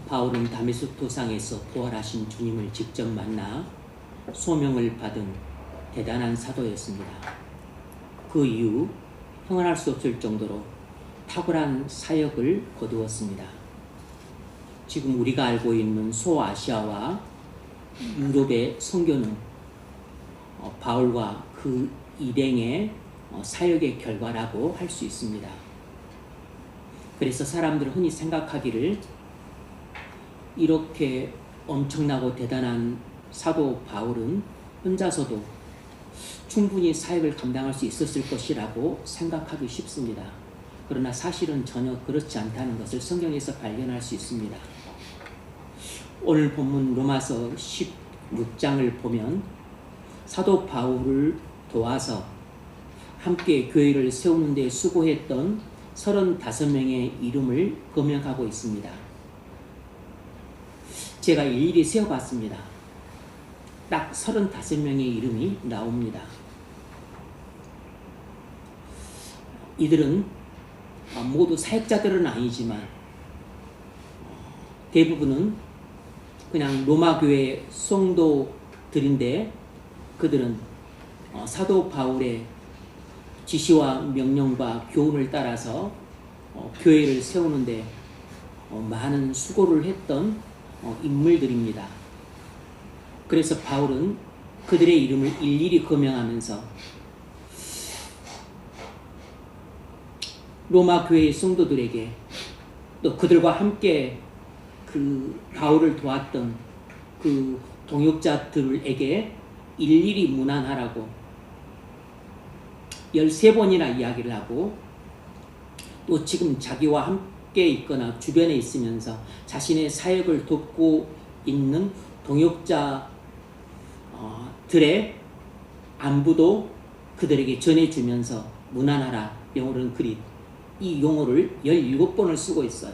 바울은 다메섹 도상에서 부활하신 주님을 직접 만나 소명을 받은 대단한 사도였습니다. 그 이후 형언할 수 없을 정도로 탁월한 사역을 거두었습니다. 지금 우리가 알고 있는 소아시아와 유럽의 선교는 바울과 그 일행의 사역의 결과라고 할 수 있습니다. 그래서 사람들은 흔히 생각하기를 이렇게 엄청나고 대단한 사도 바울은 혼자서도 충분히 사역을 감당할 수 있었을 것이라고 생각하기 쉽습니다. 그러나 사실은 전혀 그렇지 않다는 것을 성경에서 발견할 수 있습니다. 오늘 본문 로마서 16장을 보면 사도 바울을 도와서 함께 교회를 세우는 데 수고했던 35명의 이름을 거명하고 있습니다. 제가 일일이 세어봤습니다. 딱 35명의 이름이 나옵니다. 이들은 모두 사역자들은 아니지만 대부분은 그냥 로마 교회 성도들인데 그들은 사도 바울의 지시와 명령과 교훈을 따라서 교회를 세우는데 많은 수고를 했던 인물들입니다. 그래서 바울은 그들의 이름을 일일이 거명하면서 로마 교회의 성도들에게 또 그들과 함께 그 바울을 도왔던 그 동역자들에게 일일이 문안하라고 13번이나 이야기를 하고 또 지금 자기와 함께 있거나 주변에 있으면서 자신의 사역을 돕고 있는 동역자들의 안부도 그들에게 전해주면서 문안하라. 영어로는 그릿. 이 용어를 17번을 쓰고 있어요.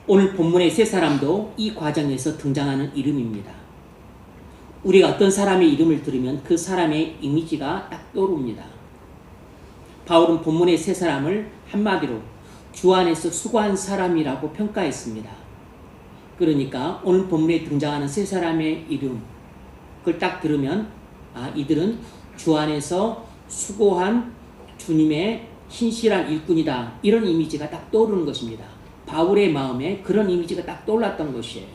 오늘 본문의 세 사람도 이 과정에서 등장하는 이름입니다. 우리가 어떤 사람의 이름을 들으면 그 사람의 이미지가 딱 떠오릅니다. 바울은 본문의 세 사람을 한마디로 주 안에서 수고한 사람이라고 평가했습니다. 그러니까 오늘 본문에 등장하는 세 사람의 이름, 그걸 딱 들으면 이들은 주 안에서 수고한 주님의 신실한 일꾼이다. 이런 이미지가 딱 떠오르는 것입니다. 바울의 마음에 그런 이미지가 딱 떠올랐던 것이에요.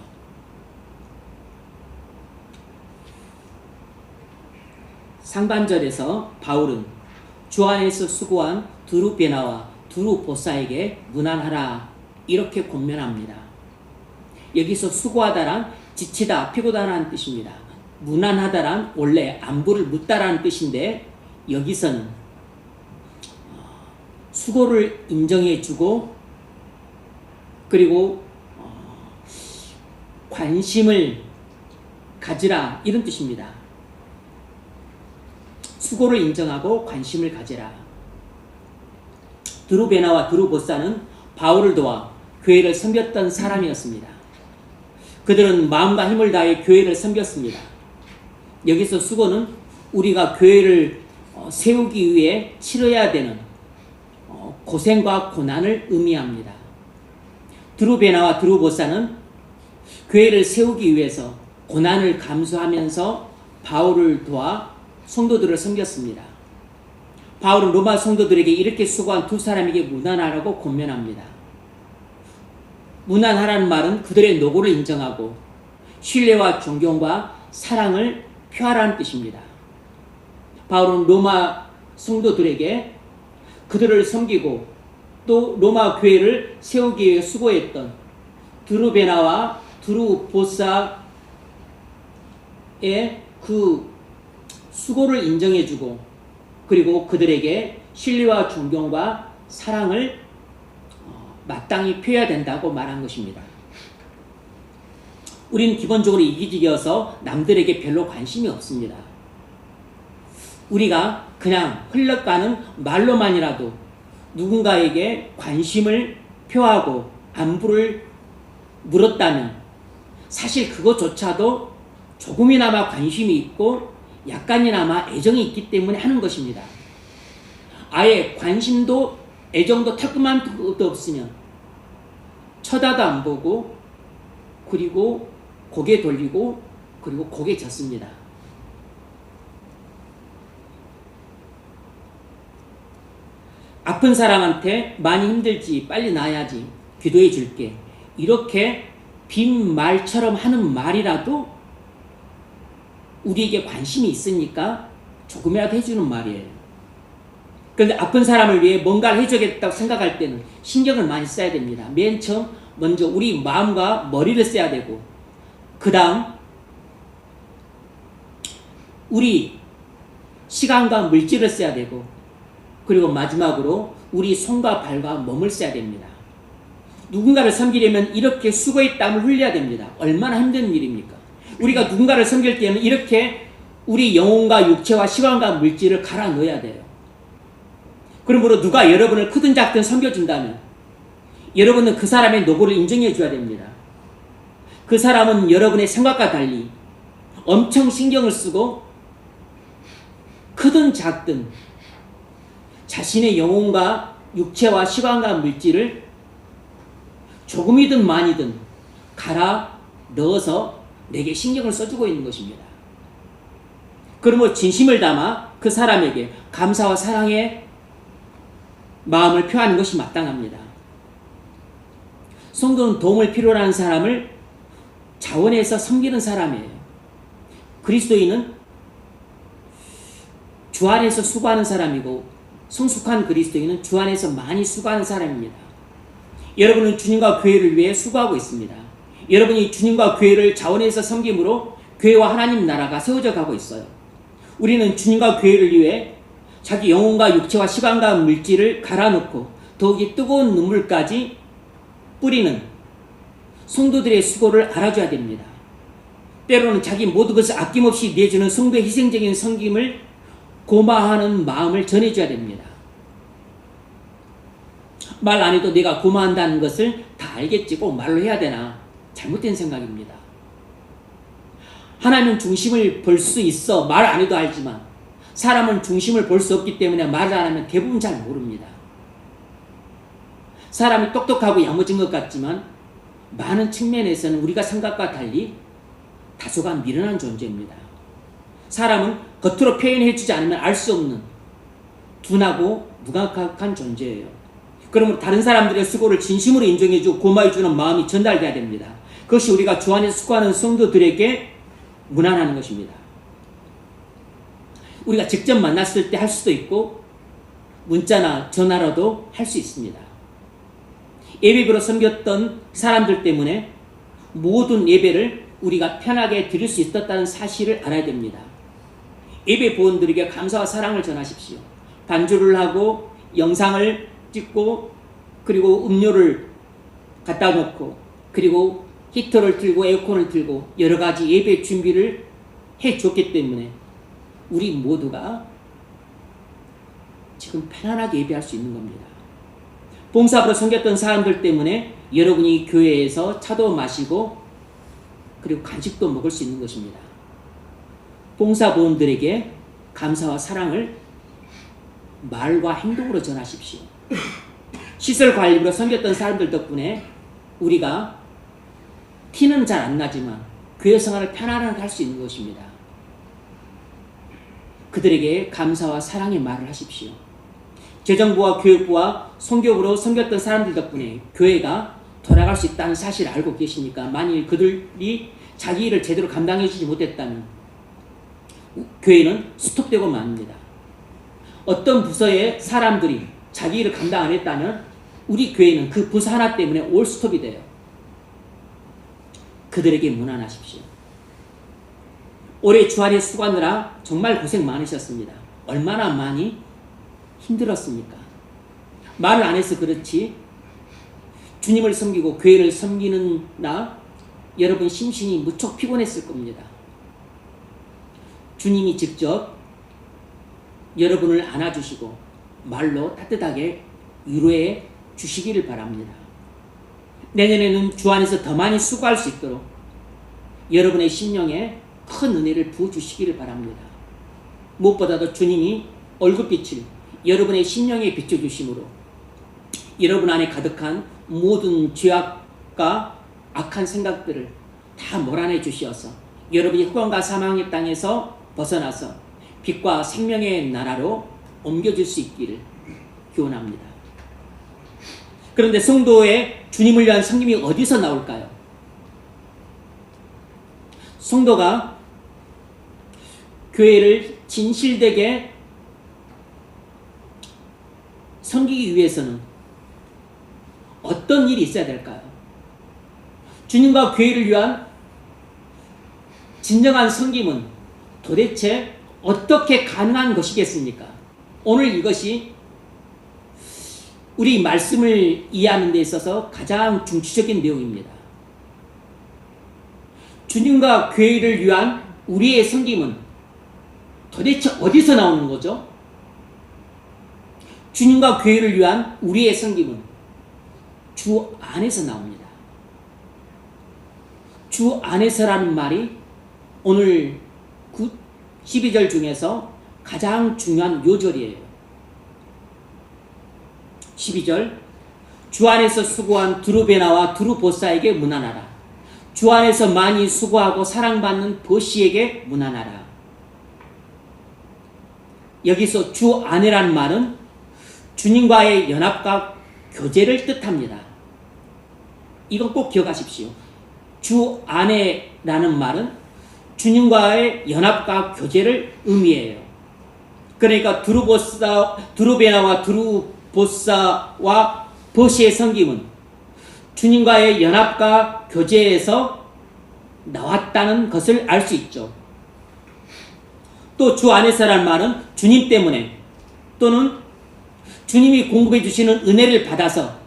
상반절에서 바울은 주 안에서 수고한 드루베나와 드루보사에게 문안하라 이렇게 권면합니다. 여기서 수고하다란 지치다, 피곤하다는 뜻입니다. 문안하다란 원래 안부를 묻다라는 뜻인데 여기서는 수고를 인정해주고 그리고 관심을 가지라 이런 뜻입니다. 수고를 인정하고 관심을 가지라. 드루베나와 드루보사는 바울을 도와 교회를 섬겼던 사람이었습니다. 그들은 마음과 힘을 다해 교회를 섬겼습니다. 여기서 수고는 우리가 교회를 세우기 위해 치러야 되는 고생과 고난을 의미합니다. 드루베나와 드루보사는 교회를 세우기 위해서 고난을 감수하면서 바울을 도와 성도들을 섬겼습니다. 바울은 로마 성도들에게 이렇게 수고한 두 사람에게 문안하라고 권면합니다. 문안하라는 말은 그들의 노고를 인정하고 신뢰와 존경과 사랑을 표하라는 뜻입니다. 바울은 로마 성도들에게 그들을 섬기고 또 로마 교회를 세우기 위해 수고했던 드루베나와 드루보사의 그 수고를 인정해주고 그리고 그들에게 신뢰와 존경과 사랑을 마땅히 표해야 된다고 말한 것입니다. 우리는 기본적으로 이기적이어서 남들에게 별로 관심이 없습니다. 우리가 그냥 흘러가는 말로만이라도 누군가에게 관심을 표하고 안부를 물었다면 사실 그것조차도 조금이나마 관심이 있고 약간이나마 애정이 있기 때문에 하는 것입니다. 아예 관심도 애정도 털끝만도 없으면 쳐다도 안 보고 그리고 고개 돌리고 그리고 고개 젓습니다. 아픈 사람한테 많이 힘들지 빨리 나아야지 기도해 줄게 이렇게 빈 말처럼 하는 말이라도 우리에게 관심이 있으니까 조금이라도 해주는 말이에요. 그런데 아픈 사람을 위해 뭔가를 해주겠다고 생각할 때는 신경을 많이 써야 됩니다. 맨 처음 먼저 우리 마음과 머리를 써야 되고 그 다음 우리 시간과 물질을 써야 되고 그리고 마지막으로 우리 손과 발과 몸을 써야 됩니다. 누군가를 섬기려면 이렇게 수고의 땀을 흘려야 됩니다. 얼마나 힘든 일입니까? 우리가 누군가를 섬길 때는 이렇게 우리 영혼과 육체와 시간과 물질을 갈아 넣어야 돼요. 그러므로 누가 여러분을 크든 작든 섬겨준다면 여러분은 그 사람의 노고를 인정해 줘야 됩니다. 그 사람은 여러분의 생각과 달리 엄청 신경을 쓰고 크든 작든 자신의 영혼과 육체와 시간과 물질을 조금이든 많이든 갈아 넣어서 내게 신경을 써주고 있는 것입니다. 그러므로 진심을 담아 그 사람에게 감사와 사랑의 마음을 표하는 것이 마땅합니다. 성도는 도움을 필요로 하는 사람을 자원해서 섬기는 사람이에요. 그리스도인은 주 안에서 수고하는 사람이고 성숙한 그리스도인은 주 안에서 많이 수고하는 사람입니다. 여러분은 주님과 교회를 위해 수고하고 있습니다. 여러분이 주님과 교회를 자원해서 섬김으로 교회와 하나님 나라가 세워져 가고 있어요. 우리는 주님과 교회를 위해 자기 영혼과 육체와 시간과 물질을 갈아놓고 더욱이 뜨거운 눈물까지 뿌리는 성도들의 수고를 알아줘야 됩니다. 때로는 자기 모든 것을 아낌없이 내주는 성도의 희생적인 섬김을 고마워하는 마음을 전해줘야 됩니다. 말 안 해도 내가 고마워한다는 것을 다 알겠지 꼭 말로 해야 되나? 잘못된 생각입니다. 하나님은 중심을 볼 수 있어 말 안 해도 알지만 사람은 중심을 볼 수 없기 때문에 말을 안 하면 대부분 잘 모릅니다. 사람이 똑똑하고 야무진 것 같지만 많은 측면에서는 우리가 생각과 달리 다소가 미련한 존재입니다. 사람은 겉으로 표현해주지 않으면 알 수 없는 둔하고 무감각한 존재예요. 그러므로 다른 사람들의 수고를 진심으로 인정해주고 고마워해주는 마음이 전달돼야 됩니다. 그것이 우리가 주 안에서 수고하는 성도들에게 무난하는 것입니다. 우리가 직접 만났을 때 할 수도 있고 문자나 전화로도 할 수 있습니다. 예배비로 섬겼던 사람들 때문에 모든 예배를 우리가 편하게 드릴 수 있었다는 사실을 알아야 됩니다. 예배 보원들에게 감사와 사랑을 전하십시오. 반주를 하고 영상을 찍고 그리고 음료를 갖다 놓고 그리고 히터를 틀고 에어컨을 틀고 여러 가지 예배 준비를 해줬기 때문에 우리 모두가 지금 편안하게 예배할 수 있는 겁니다. 봉사부로 섬겼던 사람들 때문에 여러분이 교회에서 차도 마시고 그리고 간식도 먹을 수 있는 것입니다. 봉사부원들에게 감사와 사랑을 말과 행동으로 전하십시오. 시설관리부로 섬겼던 사람들 덕분에 우리가 티는 잘 안 나지만 교회 생활을 편안하게 할 수 있는 것입니다. 그들에게 감사와 사랑의 말을 하십시오. 재정부와 교육부와 선교부로 섬겼던 사람들 덕분에 교회가 돌아갈 수 있다는 사실을 알고 계십니까? 만일 그들이 자기 일을 제대로 감당해주지 못했다면 교회는 스톱되고 맙니다. 어떤 부서의 사람들이 자기 일을 감당 안 했다면 우리 교회는 그 부서 하나 때문에 올 스톱이 돼요. 그들에게 문안하십시오. 올해 주 안에 수고하느라 정말 고생 많으셨습니다. 얼마나 많이 힘들었습니까? 말을 안 해서 그렇지 주님을 섬기고 교회를 섬기는 나 여러분 심신이 무척 피곤했을 겁니다. 주님이 직접 여러분을 안아주시고 말로 따뜻하게 위로해 주시기를 바랍니다. 내년에는 주 안에서 더 많이 수고할 수 있도록 여러분의 심령에 큰 은혜를 부어주시기를 바랍니다. 무엇보다도 주님이 얼굴빛을 여러분의 심령에 비춰주심으로 여러분 안에 가득한 모든 죄악과 악한 생각들을 다 몰아내 주시어서 여러분이 흑암과 사망의 땅에서 벗어나서 빛과 생명의 나라로 옮겨질 수 있기를 기원합니다. 그런데 성도의 주님을 위한 섬김이 어디서 나올까요? 성도가 교회를 진실되게 섬기기 위해서는 어떤 일이 있어야 될까요? 주님과 교회를 위한 진정한 섬김은 도대체 어떻게 가능한 것이겠습니까? 오늘 이것이 우리 말씀을 이해하는 데 있어서 가장 중추적인 내용입니다. 주님과 교회를 위한 우리의 섬김은 도대체 어디서 나오는 거죠? 주님과 교회를 위한 우리의 섬김은 주 안에서 나옵니다. 주 안에서라는 말이 오늘 12절 중에서 가장 중요한 요절이에요. 12절 주 안에서 수고한 두루베나와 두루보사에게 문안하라. 주 안에서 많이 수고하고 사랑받는 보시에게 문안하라. 여기서 주 안에라는 말은 주님과의 연합과 교제를 뜻합니다. 이건 꼭 기억하십시오. 주 안에라는 말은 주님과의 연합과 교제를 의미해요. 그러니까 두루베나와 두루보사와 보시의 섬김은 주님과의 연합과 교제에서 나왔다는 것을 알 수 있죠. 또 주 안에서라는 말은 주님 때문에 또는 주님이 공급해 주시는 은혜를 받아서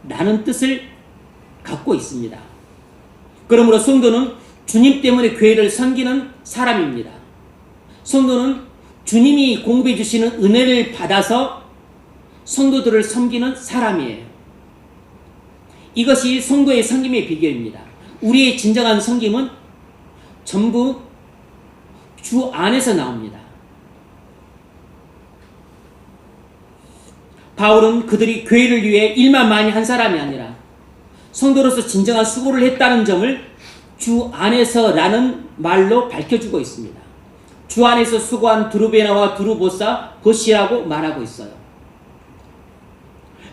라는 뜻을 갖고 있습니다. 그러므로 성도는 주님 때문에 교회를 섬기는 사람입니다. 성도는 주님이 공급해 주시는 은혜를 받아서 성도들을 섬기는 사람이에요. 이것이 성도의 섬김의 비결입니다. 우리의 진정한 섬김은 전부 주 안에서 나옵니다. 바울은 그들이 교회를 위해 일만 많이 한 사람이 아니라 성도로서 진정한 수고를 했다는 점을 주 안에서라는 말로 밝혀주고 있습니다. 주 안에서 수고한 두루베나와 두루보사 보시라고 말하고 있어요.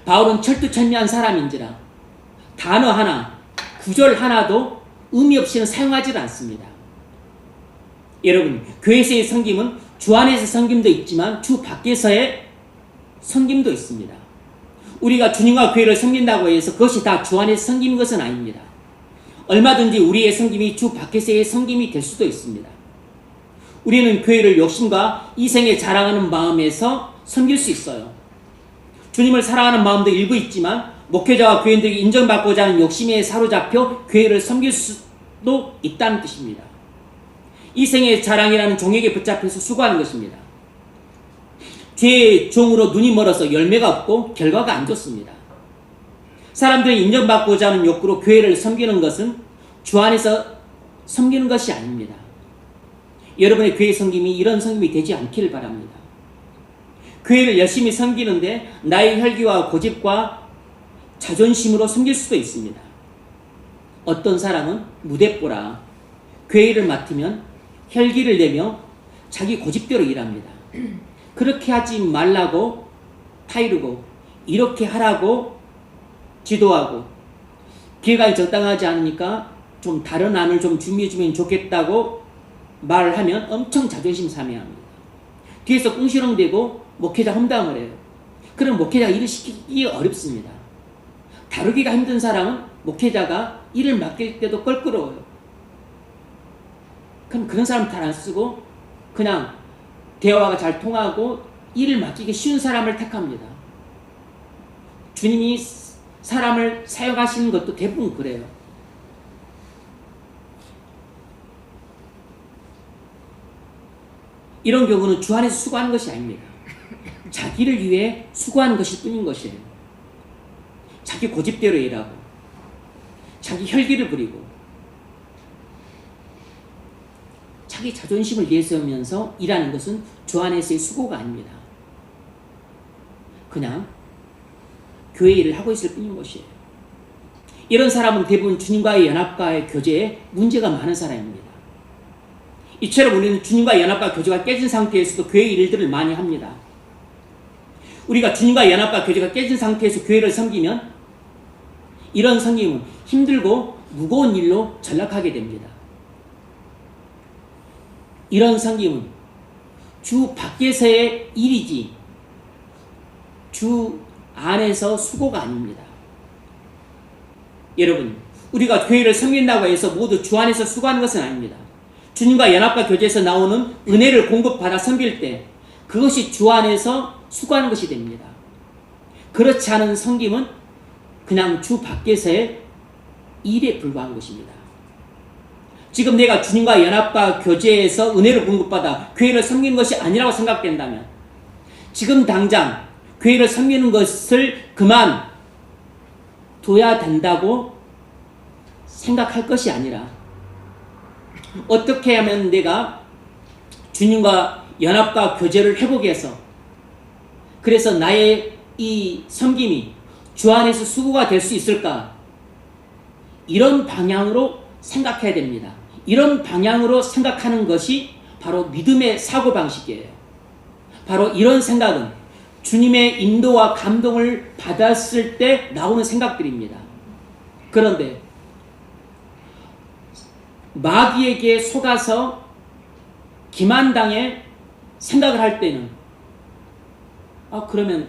바울은 철두철미한 사람인지라 단어 하나, 구절 하나도 의미 없이는 사용하지 않습니다. 여러분, 교회에서의 섬김은 주 안에서 섬김도 있지만 주 밖에서의 섬김도 있습니다. 우리가 주님과 교회를 섬긴다고 해서 그것이 다 주 안에서 섬기는 것은 아닙니다. 얼마든지 우리의 섬김이 주 밖에서의 섬김이 될 수도 있습니다. 우리는 교회를 욕심과 이생에 자랑하는 마음에서 섬길 수 있어요. 주님을 사랑하는 마음도 일부 있지만 목회자와 교인들이 인정받고자 하는 욕심에 사로잡혀 교회를 섬길 수도 있다는 뜻입니다. 이생의 자랑이라는 종에게 붙잡혀서 수고하는 것입니다. 죄의 종으로 눈이 멀어서 열매가 없고 결과가 안 좋습니다. 사람들이 인정받고자 하는 욕구로 교회를 섬기는 것은 주 안에서 섬기는 것이 아닙니다. 여러분의 교회 섬김이 이런 섬김이 되지 않기를 바랍니다. 교회를 열심히 섬기는데 나의 혈기와 고집과 자존심으로 섬길 수도 있습니다. 어떤 사람은 무대뽀라 교회를 맡으면 혈기를 내며 자기 고집대로 일합니다. 그렇게 하지 말라고 타이르고 이렇게 하라고 지도하고 기회가 적당하지 않으니까 좀 다른 안을 좀 준비해주면 좋겠다고 말을 하면 엄청 자존심 상해합니다. 뒤에서 꿍시렁대고 목회자 험담을 해요. 그럼 목회자가 일을 시키기 어렵습니다. 다루기가 힘든 사람은 목회자가 일을 맡길 때도 껄끄러워요. 그럼 그런 사람 잘 안 쓰고 그냥 대화가 잘 통하고 일을 맡기기 쉬운 사람을 택합니다. 주님이 사람을 사용하시는 것도 대부분 그래요. 이런 경우는 주 안에서 수고하는 것이 아닙니다. 자기를 위해 수고하는 것일 뿐인 것이에요. 자기 고집대로 일하고 자기 혈기를 부리고 자기 자존심을 내세우면서 일하는 것은 주 안에서의 수고가 아닙니다. 그냥 교회 일을 하고 있을 뿐인 것이에요. 이런 사람은 대부분 주님과의 연합과의 교제에 문제가 많은 사람입니다. 이처럼 우리는 주님과 연합과 교제가 깨진 상태에서도 교회 일들을 많이 합니다. 우리가 주님과 연합과 교제가 깨진 상태에서 교회를 섬기면 이런 섬김은 힘들고 무거운 일로 전락하게 됩니다. 이런 섬김은 주 밖에서의 일이지 주 안에서 수고가 아닙니다. 여러분, 우리가 교회를 섬긴다고 해서 모두 주 안에서 수고하는 것은 아닙니다. 주님과 연합과 교제에서 나오는 은혜를 공급받아 섬길 때 그것이 주 안에서 수고하는 것이 됩니다. 그렇지 않은 섬김은 그냥 주 밖에서의 일에 불과한 것입니다. 지금 내가 주님과 연합과 교제에서 은혜를 공급받아 교회를 섬기는 것이 아니라고 생각된다면 지금 당장 교회를 섬기는 것을 그만둬야 된다고 생각할 것이 아니라 어떻게 하면 내가 주님과 연합과 교제를 회복해서 그래서 나의 이 섬김이 주 안에서 수고가 될 수 있을까? 이런 방향으로 생각해야 됩니다. 이런 방향으로 생각하는 것이 바로 믿음의 사고방식이에요. 바로 이런 생각은 주님의 인도와 감동을 받았을 때 나오는 생각들입니다. 그런데 마귀에게 속아서 기만당에 생각을 할 때는 그러면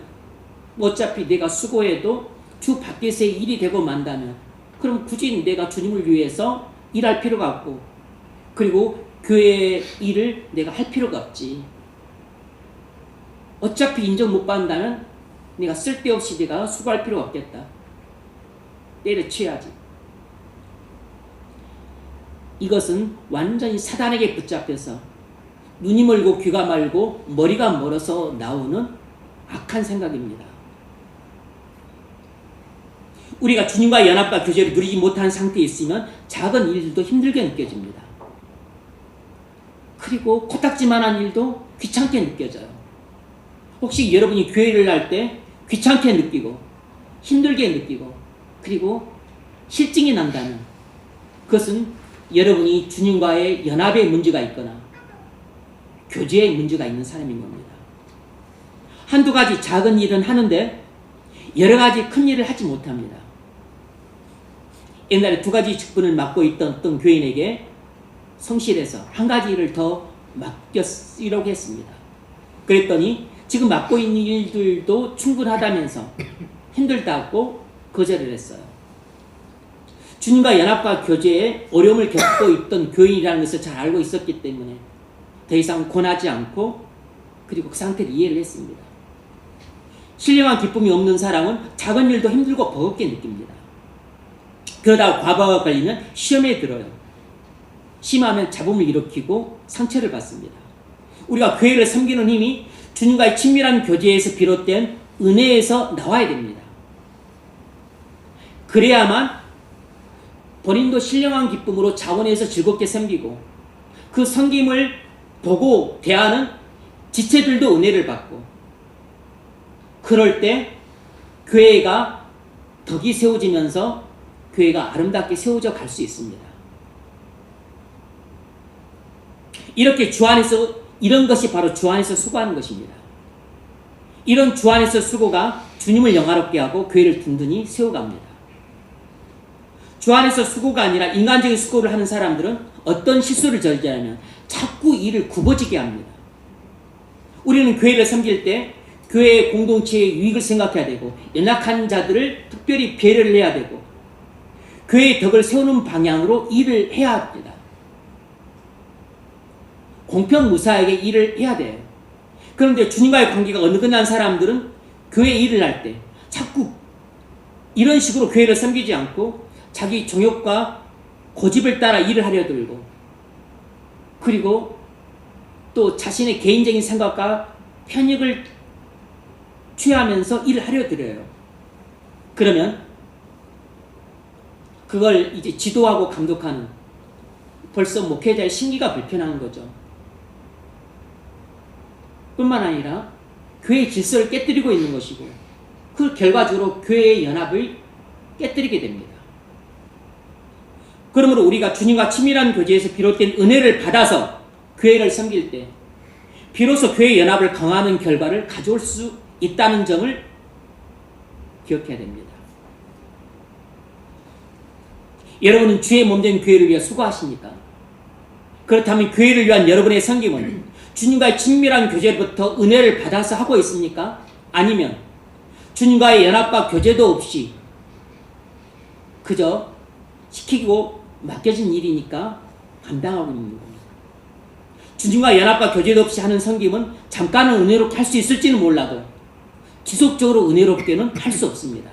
어차피 내가 수고해도 주 밖에서의 일이 되고 만다면 그럼 굳이 내가 주님을 위해서 일할 필요가 없고 그리고 교회의 일을 내가 할 필요가 없지. 어차피 인정 못 받는다면 내가 쓸데없이 내가 수고할 필요가 없겠다. 때려치워야지. 이것은 완전히 사단에게 붙잡혀서 눈이 멀고 귀가 멀고 머리가 멀어서 나오는 악한 생각입니다. 우리가 주님과 연합과 교제를 누리지 못하는 상태에 있으면 작은 일들도 힘들게 느껴집니다. 그리고 코딱지만한 일도 귀찮게 느껴져요. 혹시 여러분이 교회를 할 때 귀찮게 느끼고 힘들게 느끼고 그리고 실증이 난다면 그것은 여러분이 주님과의 연합의 문제가 있거나 교제의 문제가 있는 사람인 겁니다. 한두 가지 작은 일은 하는데 여러 가지 큰 일을 하지 못합니다. 옛날에 두 가지 직분을 맡고 있던 어떤 교인에게 성실해서 한 가지 일을 더 맡기려고 했습니다. 그랬더니 지금 맡고 있는 일들도 충분하다면서 힘들다고 거절을 했어요. 주님과 연합과 교제에 어려움을 겪고 있던 교인이라는 것을 잘 알고 있었기 때문에 더 이상 권하지 않고 그리고 그 상태를 이해를 했습니다. 신령한 기쁨이 없는 사람은 작은 일도 힘들고 버겁게 느낍니다. 그러다가 과부하가 걸리면 시험에 들어요. 심하면 잡음을 일으키고 상처를 받습니다. 우리가 교회를 섬기는 힘이 주님과의 친밀한 교제에서 비롯된 은혜에서 나와야 됩니다. 그래야만 본인도 신령한 기쁨으로 자원해서 즐겁게 섬기고 그 섬김을 보고 대하는 지체들도 은혜를 받고 그럴 때 교회가 덕이 세워지면서 교회가 아름답게 세워져 갈 수 있습니다. 이렇게 주 안에서 이런 것이 바로 주 안에서 수고하는 것입니다. 이런 주 안에서 수고가 주님을 영화롭게 하고 교회를 든든히 세워갑니다. 주 안에서 수고가 아니라 인간적인 수고를 하는 사람들은 어떤 실수를 저지르냐면 자꾸 일을 굽어지게 합니다. 우리는 교회를 섬길 때 교회의 공동체의 유익을 생각해야 되고 연약한 자들을 특별히 배려를 해야 되고 교회의 덕을 세우는 방향으로 일을 해야 합니다. 공평무사하게 일을 해야 돼요. 그런데 주님과의 관계가 어긋난 사람들은 교회 일을 할 때 자꾸 이런 식으로 교회를 섬기지 않고 자기 정욕과 고집을 따라 일을 하려 들고 그리고 또 자신의 개인적인 생각과 편익을 취하면서 일을 하려 들어요. 그러면 그걸 이제 지도하고 감독하는 벌써 목회자의 심기가 불편한 거죠. 뿐만 아니라 교회의 질서를 깨뜨리고 있는 것이고 그 결과적으로 교회의 연합을 깨뜨리게 됩니다. 그러므로 우리가 주님과 친밀한 교제에서 비롯된 은혜를 받아서 교회를 섬길 때 비로소 교회 연합을 강화하는 결과를 가져올 수 있다는 점을 기억해야 됩니다. 여러분은 주의 몸된 교회를 위해 수고하십니까? 그렇다면 교회를 위한 여러분의 섬김은 주님과의 친밀한 교제로부터 은혜를 받아서 하고 있습니까? 아니면 주님과의 연합과 교제도 없이 그저 시키고 맡겨진 일이니까 감당하고 있는 겁니다. 주님과 연합과 교제도 없이 하는 섬김은 잠깐은 은혜롭게 할 수 있을지는 몰라도 지속적으로 은혜롭게는 할 수 없습니다.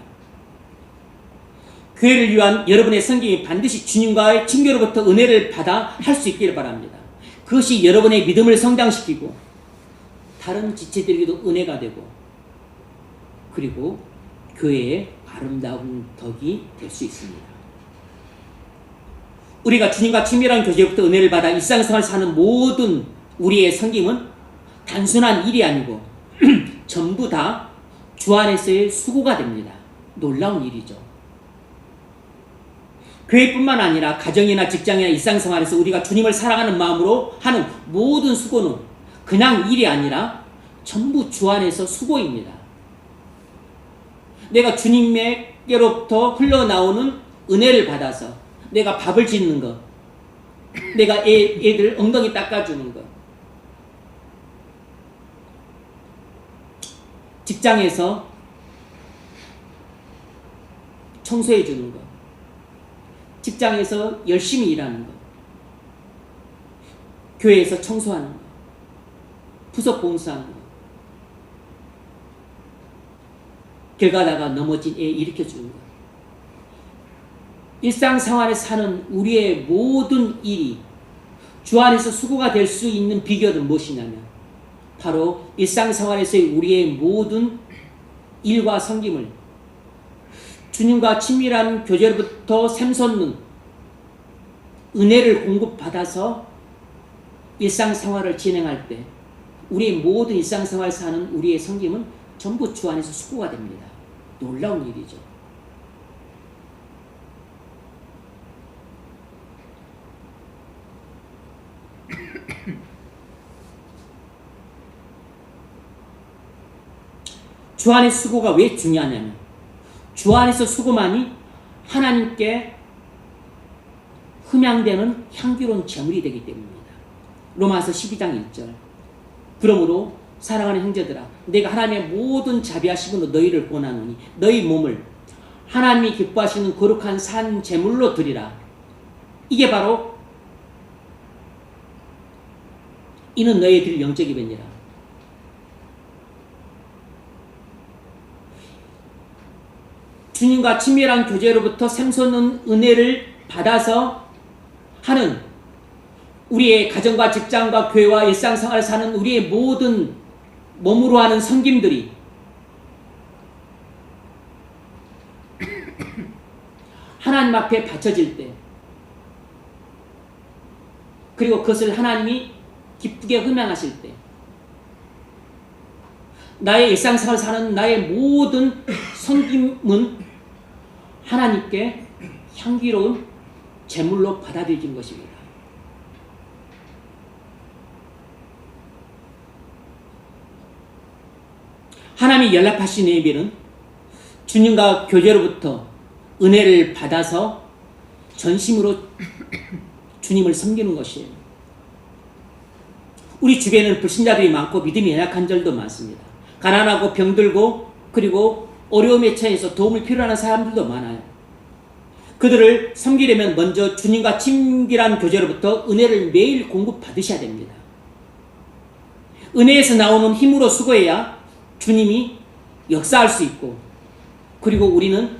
교회를 위한 여러분의 섬김이 반드시 주님과의 친교로부터 은혜를 받아 할 수 있기를 바랍니다. 그것이 여러분의 믿음을 성장시키고 다른 지체들에게도 은혜가 되고 그리고 교회의 아름다운 덕이 될 수 있습니다. 우리가 주님과 친밀한 교제부터 은혜를 받아 일상생활을 사는 모든 우리의 섬김은 단순한 일이 아니고 전부 다 주 안에서의 수고가 됩니다. 놀라운 일이죠. 교회뿐만 아니라 가정이나 직장이나 일상생활에서 우리가 주님을 사랑하는 마음으로 하는 모든 수고는 그냥 일이 아니라 전부 주 안에서 수고입니다. 내가 주님께로부터 흘러나오는 은혜를 받아서 내가 밥을 짓는 것, 내가 애들 엉덩이 닦아주는 것, 직장에서 청소해 주는 것, 직장에서 열심히 일하는 것, 교회에서 청소하는 것, 부서 봉사하는 것, 길 가다가 넘어진 애 일으켜주는 것, 일상생활에 사는 우리의 모든 일이 주 안에서 수고가 될 수 있는 비결은 무엇이냐면 바로 일상생활에서의 우리의 모든 일과 섬김을 주님과 친밀한 교제로부터 샘솟는 은혜를 공급받아서 일상생활을 진행할 때 우리의 모든 일상생활을 사는 우리의 섬김은 전부 주 안에서 수고가 됩니다. 놀라운 일이죠. 주 안의 수고가 왜 중요하냐면 주 안에서 수고만이 하나님께 흠양되는 향기로운 제물이 되기 때문입니다. 로마서 12장 1절 그러므로 사랑하는 형제들아 내가 하나님의 모든 자비하심으로 너희를 권하노니 너희 몸을 하나님이 기뻐하시는 거룩한 산 제물로 드리라. 이게 바로 이는 너희의 드릴 영적 예배니라. 주님과 친밀한 교제로부터 샘솟는 은혜를 받아서 하는 우리의 가정과 직장과 교회와 일상생활을 사는 우리의 모든 몸으로 하는 섬김들이 하나님 앞에 바쳐질 때 그리고 그것을 하나님이 기쁘게 흠양하실 때 나의 일상생활을 사는 나의 모든 섬김은 하나님께 향기로운 제물로 받아들여진 것입니다. 하나님이 연락하신 예배는 주님과 교제로부터 은혜를 받아서 전심으로 주님을 섬기는 것이에요. 우리 주변에는 불신자들이 많고 믿음이 연약한 자들도 많습니다. 가난하고 병들고 그리고 어려움에 처해서 도움을 필요하는 사람들도 많아요. 그들을 섬기려면 먼저 주님과 친밀한 교제로부터 은혜를 매일 공급받으셔야 됩니다. 은혜에서 나오는 힘으로 수고해야 주님이 역사할 수 있고 그리고 우리는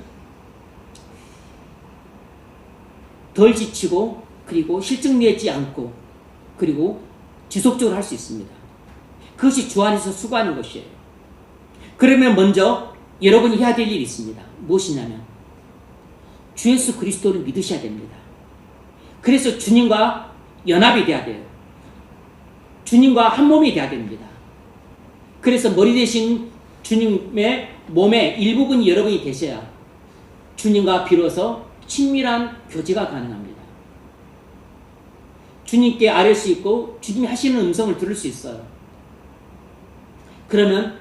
덜 지치고 그리고 실증내지 않고 그리고 지속적으로 할 수 있습니다. 그것이 주 안에서 수고하는 것이에요. 그러면 먼저 여러분이 해야 될 일이 있습니다. 무엇이냐면 주 예수 그리스도를 믿으셔야 됩니다. 그래서 주님과 연합이 돼야 돼요. 주님과 한 몸이 돼야 됩니다. 그래서 머리 대신 주님의 몸의 일부분이 여러분이 되셔야 주님과 비로소 친밀한 교제가 가능합니다. 주님께 아뢰 수 있고 주님이 하시는 음성을 들을 수 있어요. 그러면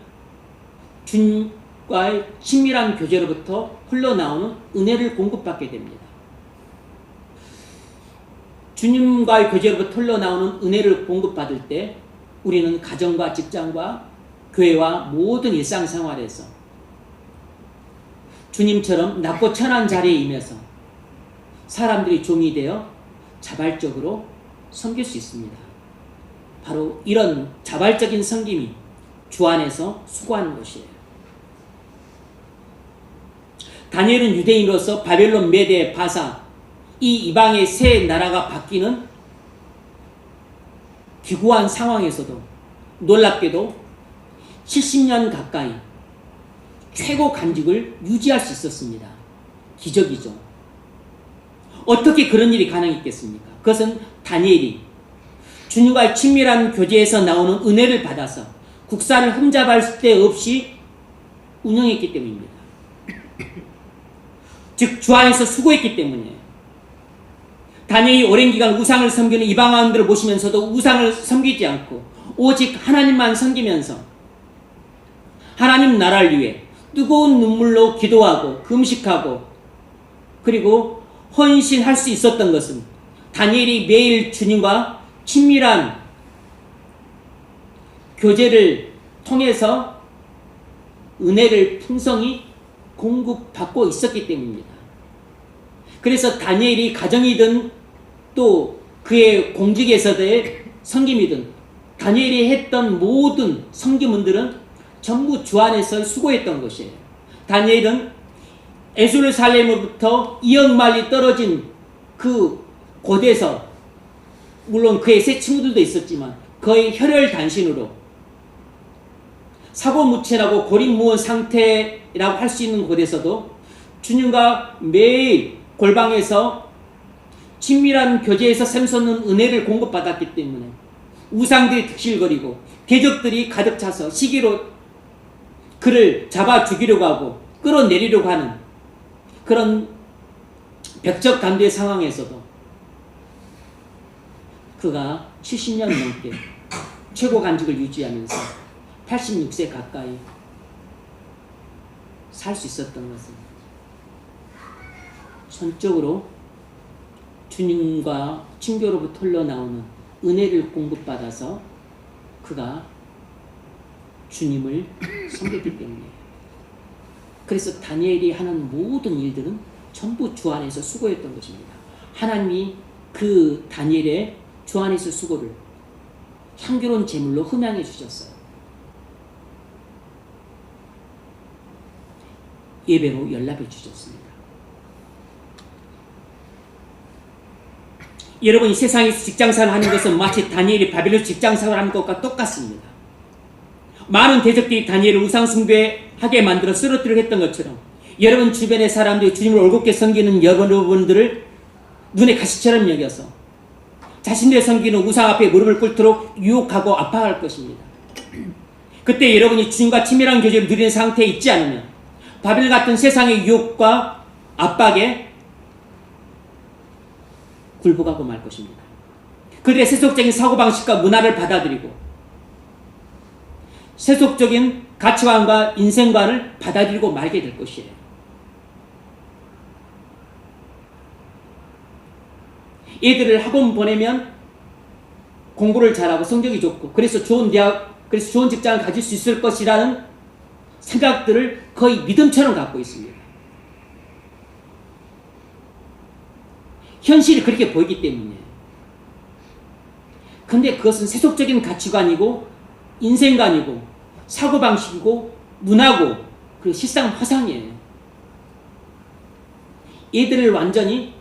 주님과의 친밀한 교제로부터 흘러나오는 은혜를 공급받게 됩니다. 주님과의 교제로부터 흘러나오는 은혜를 공급받을 때 우리는 가정과 직장과 교회와 모든 일상생활에서 주님처럼 낮고 천한 자리에 임해서 사람들이 종이 되어 자발적으로 섬길 수 있습니다. 바로 이런 자발적인 섬김이 주 안에서 수고하는 것이에요. 다니엘은 유대인으로서 바벨론, 메대, 바사 이 이방의 세 나라가 바뀌는 기구한 상황에서도 놀랍게도 70년 가까이 최고 간직을 유지할 수 있었습니다. 기적이죠. 어떻게 그런 일이 가능했겠습니까? 그것은 다니엘이 주님과의 친밀한 교제에서 나오는 은혜를 받아서 국사를 흠잡을 데 없이 운영했기 때문입니다. 즉 주 안에서 수고했기 때문이에요. 다니엘이 오랜 기간 우상을 섬기는 이방원들을 모시면서도 우상을 섬기지 않고 오직 하나님만 섬기면서 하나님 나라를 위해 뜨거운 눈물로 기도하고 금식하고 그리고 헌신할 수 있었던 것은 다니엘이 매일 주님과 친밀한 교제를 통해서 은혜를 풍성히 공급받고 있었기 때문입니다. 그래서 다니엘이 가정이든 또 그의 공직에서의 섬김이든 다니엘이 했던 모든 섬김들은 전부 주 안에서 수고했던 것이에요. 다니엘은 에루살렘으로부터 2억 마일이 떨어진 그 곳에서 물론 그의 세 친구들도 있었지만 거의 혈혈단신으로 사고무채라고 고립무원 상태라고 할 수 있는 곳에서도 주님과 매일 골방에서 친밀한 교제에서 샘솟는 은혜를 공급받았기 때문에 우상들이 득실거리고 대적들이 가득 차서 시기로 그를 잡아 죽이려고 하고 끌어내리려고 하는 그런 벽적간도의 상황에서도 그가 70년 넘게 최고 간직을 유지하면서 86세 가까이 살 수 있었던 것은 전적으로 주님과 친교로부터 흘러나오는 은혜를 공급받아서 그가 주님을 섬겼기 때문이에요. 그래서 다니엘이 하는 모든 일들은 전부 주 안에서 수고했던 것입니다. 하나님이 그 다니엘의 주 안에서 수고를 향기로운 제물로 흠양해 주셨어요. 예배로 연락해 주셨습니다. 여러분이 세상에서 직장생활을 하는 것은 마치 다니엘이 바벨론 직장생활을 하는 것과 똑같습니다. 많은 대적들이 다니엘을 우상숭배하게 만들어 쓰러뜨리려 했던 것처럼 여러분 주변의 사람들이 주님을 올곧게 섬기는 여러분들을 눈에 가시처럼 여겨서 자신들의 섬기는 우상 앞에 무릎을 꿇도록 유혹하고 압박할 것입니다. 그때 여러분이 주님과 친밀한 교제를 누리는 상태에 있지 않으면 바벨 같은 세상의 유혹과 압박에 굴복하고 말 것입니다. 그들의 세속적인 사고방식과 문화를 받아들이고 세속적인 가치관과 인생관을 받아들이고 말게 될 것이에요. 얘들을 학원 보내면 공부를 잘하고 성적이 좋고 그래서 좋은 대학, 그래서 좋은 직장을 가질 수 있을 것이라는 생각들을 거의 믿음처럼 갖고 있습니다. 현실이 그렇게 보이기 때문에. 근데 그것은 세속적인 가치관이고 인생관이고 사고방식이고 문화고 그리고 실상 허상이에요. 얘들을 완전히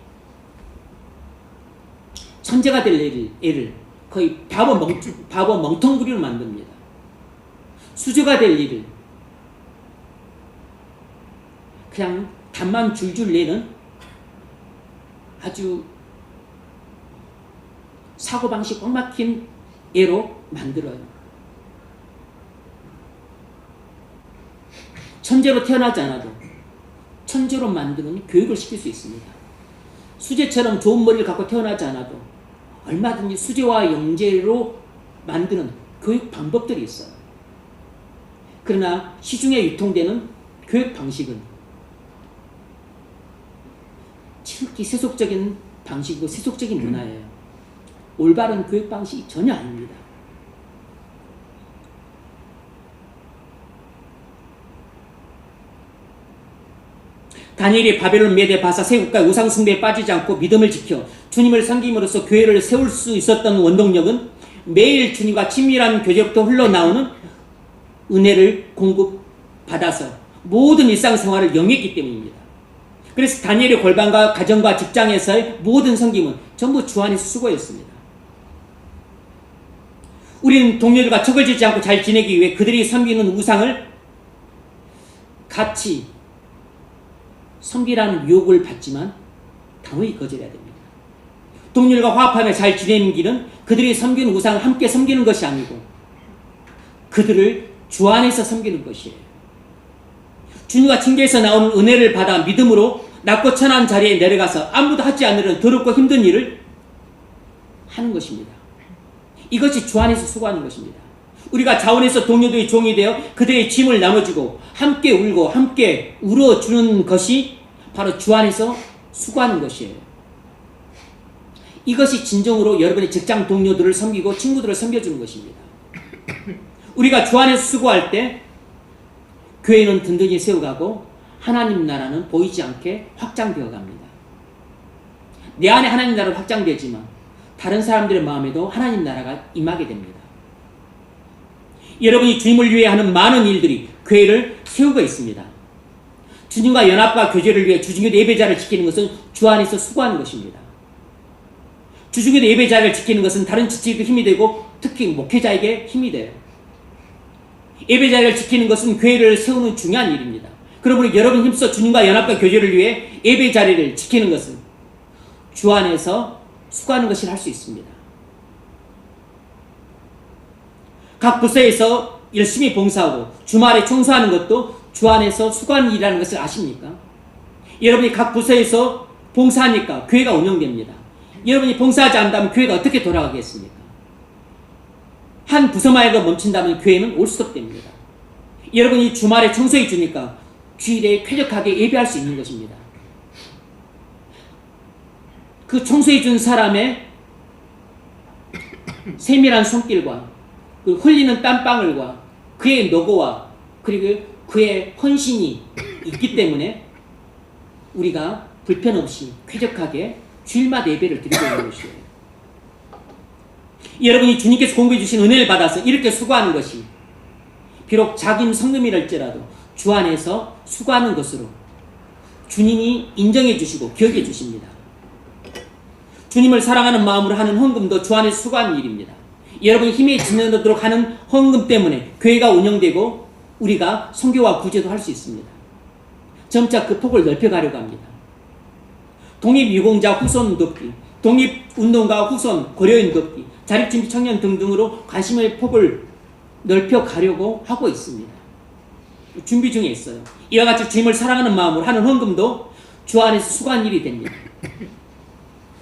천재가 될 애를 거의 바보 멍텅구리로 만듭니다. 수저가 될 일을 그냥 답만 줄줄 내는 아주 사고방식 꽉 막힌 애로 만들어요. 천재로 태어나지 않아도 천재로 만드는 교육을 시킬 수 있습니다. 수재처럼 좋은 머리를 갖고 태어나지 않아도 얼마든지 수재와 영재로 만드는 교육 방법들이 있어요. 그러나 시중에 유통되는 교육 방식은 지극히 세속적인 방식이고 세속적인 문화예요. 올바른 교육 방식이 전혀 아닙니다. 다니엘이 바벨론, 메대, 바사 세 국가의 우상 숭배에 빠지지 않고 믿음을 지켜 주님을 섬김으로써 교회를 세울 수 있었던 원동력은 매일 주님과 친밀한 교제부터 흘러나오는 은혜를 공급받아서 모든 일상생활을 영위했기 때문입니다. 그래서 다니엘의 골방과 가정과 직장에서의 모든 섬김은 전부 주 안에서 수고였습니다. 우리는 동료들과 척을 짓지 않고 잘 지내기 위해 그들이 섬기는 우상을 같이 섬기라는 유혹을 받지만 단호히 거절해야 됩니다. 동료들과 화합하며 잘 지내는 길은 그들이 섬기는 우상을 함께 섬기는 것이 아니고 그들을 주 안에서 섬기는 것이에요. 주님과 친교에서 나오는 은혜를 받아 믿음으로 낮고 천한 자리에 내려가서 아무도 하지 않으려는 더럽고 힘든 일을 하는 것입니다. 이것이 주 안에서 수고하는 것입니다. 우리가 자원에서 동료들의 종이 되어 그들의 짐을 나눠주고 함께 울고 함께 울어주는 것이 바로 주 안에서 수고하는 것이에요. 이것이 진정으로 여러분의 직장 동료들을 섬기고 친구들을 섬겨주는 것입니다. 우리가 주 안에서 수고할 때 교회는 든든히 세워가고 하나님 나라는 보이지 않게 확장되어 갑니다. 내 안에 하나님 나라가 확장되지만 다른 사람들의 마음에도 하나님 나라가 임하게 됩니다. 여러분이 주님을 위해 하는 많은 일들이 교회를 세우고 있습니다. 주님과 연합과 교제를 위해 주중에도 예배자를 지키는 것은 주 안에서 수고하는 것입니다. 주중에도 예배자를 지키는 것은 다른 지체에도 힘이 되고 특히 목회자에게 힘이 돼요. 예배자를 지키는 것은 교회를 세우는 중요한 일입니다. 그러므로 여러분 힘써 주님과 연합과 교제를 위해 예배자리를 지키는 것은 주 안에서 수고하는 것을 할 수 있습니다. 각 부서에서 열심히 봉사하고 주말에 청소하는 것도 주 안에서 수고하는 일이라는 것을 아십니까? 여러분이 각 부서에서 봉사하니까 교회가 운영됩니다. 여러분이 봉사하지 않는다면 교회가 어떻게 돌아가겠습니까? 한 부서만에도 멈춘다면 교회는 올스톱됩니다. 여러분이 주말에 청소해 주니까 주일에 쾌적하게 예배할 수 있는 것입니다. 그 청소해 준 사람의 세밀한 손길과 그 흘리는 땀방울과 그의 노고와 그리고 그의 헌신이 있기 때문에 우리가 불편 없이 쾌적하게 주일마다 예배를 드리고 있는 것이에요. 여러분이 주님께서 공부해 주신 은혜를 받아서 이렇게 수고하는 것이 비록 작은 성금이랄지라도 주 안에서 수고하는 것으로 주님이 인정해 주시고 기억해 주십니다. 주님을 사랑하는 마음으로 하는 헌금도 주 안에서 수고하는 일입니다. 여러분이 힘에 지내도록 하는 헌금 때문에 교회가 운영되고 우리가 선교와 구제도 할 수 있습니다. 점차 그 폭을 넓혀가려고 합니다. 독립유공자 후손 돕기, 독립운동가 후손 고려인 돕기, 자립준비 청년 등등으로 관심의 폭을 넓혀가려고 하고 있습니다. 준비 중에 있어요. 이와 같이 주님을 사랑하는 마음으로 하는 헌금도 주 안에서 수고한 일이 됩니다.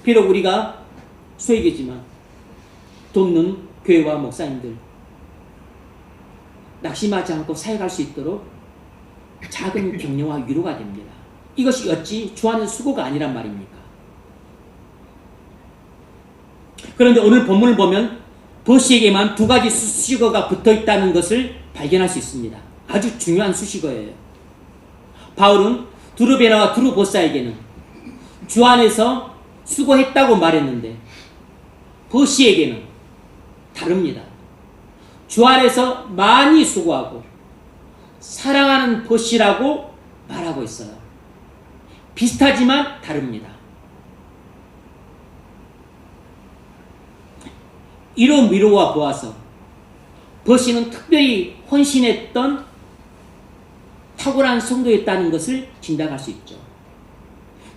비록 우리가 소액이지만 돕는 교회와 목사님들 낙심하지 않고 사역할 수 있도록 작은 격려와 위로가 됩니다. 이것이 어찌 주 안에서 수고가 아니란 말입니까? 그런데 오늘 본문을 보면 버시에게만 두 가지 수식어가 붙어있다는 것을 발견할 수 있습니다. 아주 중요한 수식어예요. 바울은 두르베나와 두르보사에게는 주 안에서 수고했다고 말했는데 버시에게는 다릅니다. 주 안에서 많이 수고하고 사랑하는 버시라고 말하고 있어요. 비슷하지만 다릅니다. 이런 위로와 보아서 버시는 특별히 헌신했던 탁월한 성도였다는 것을 짐작할 수 있죠.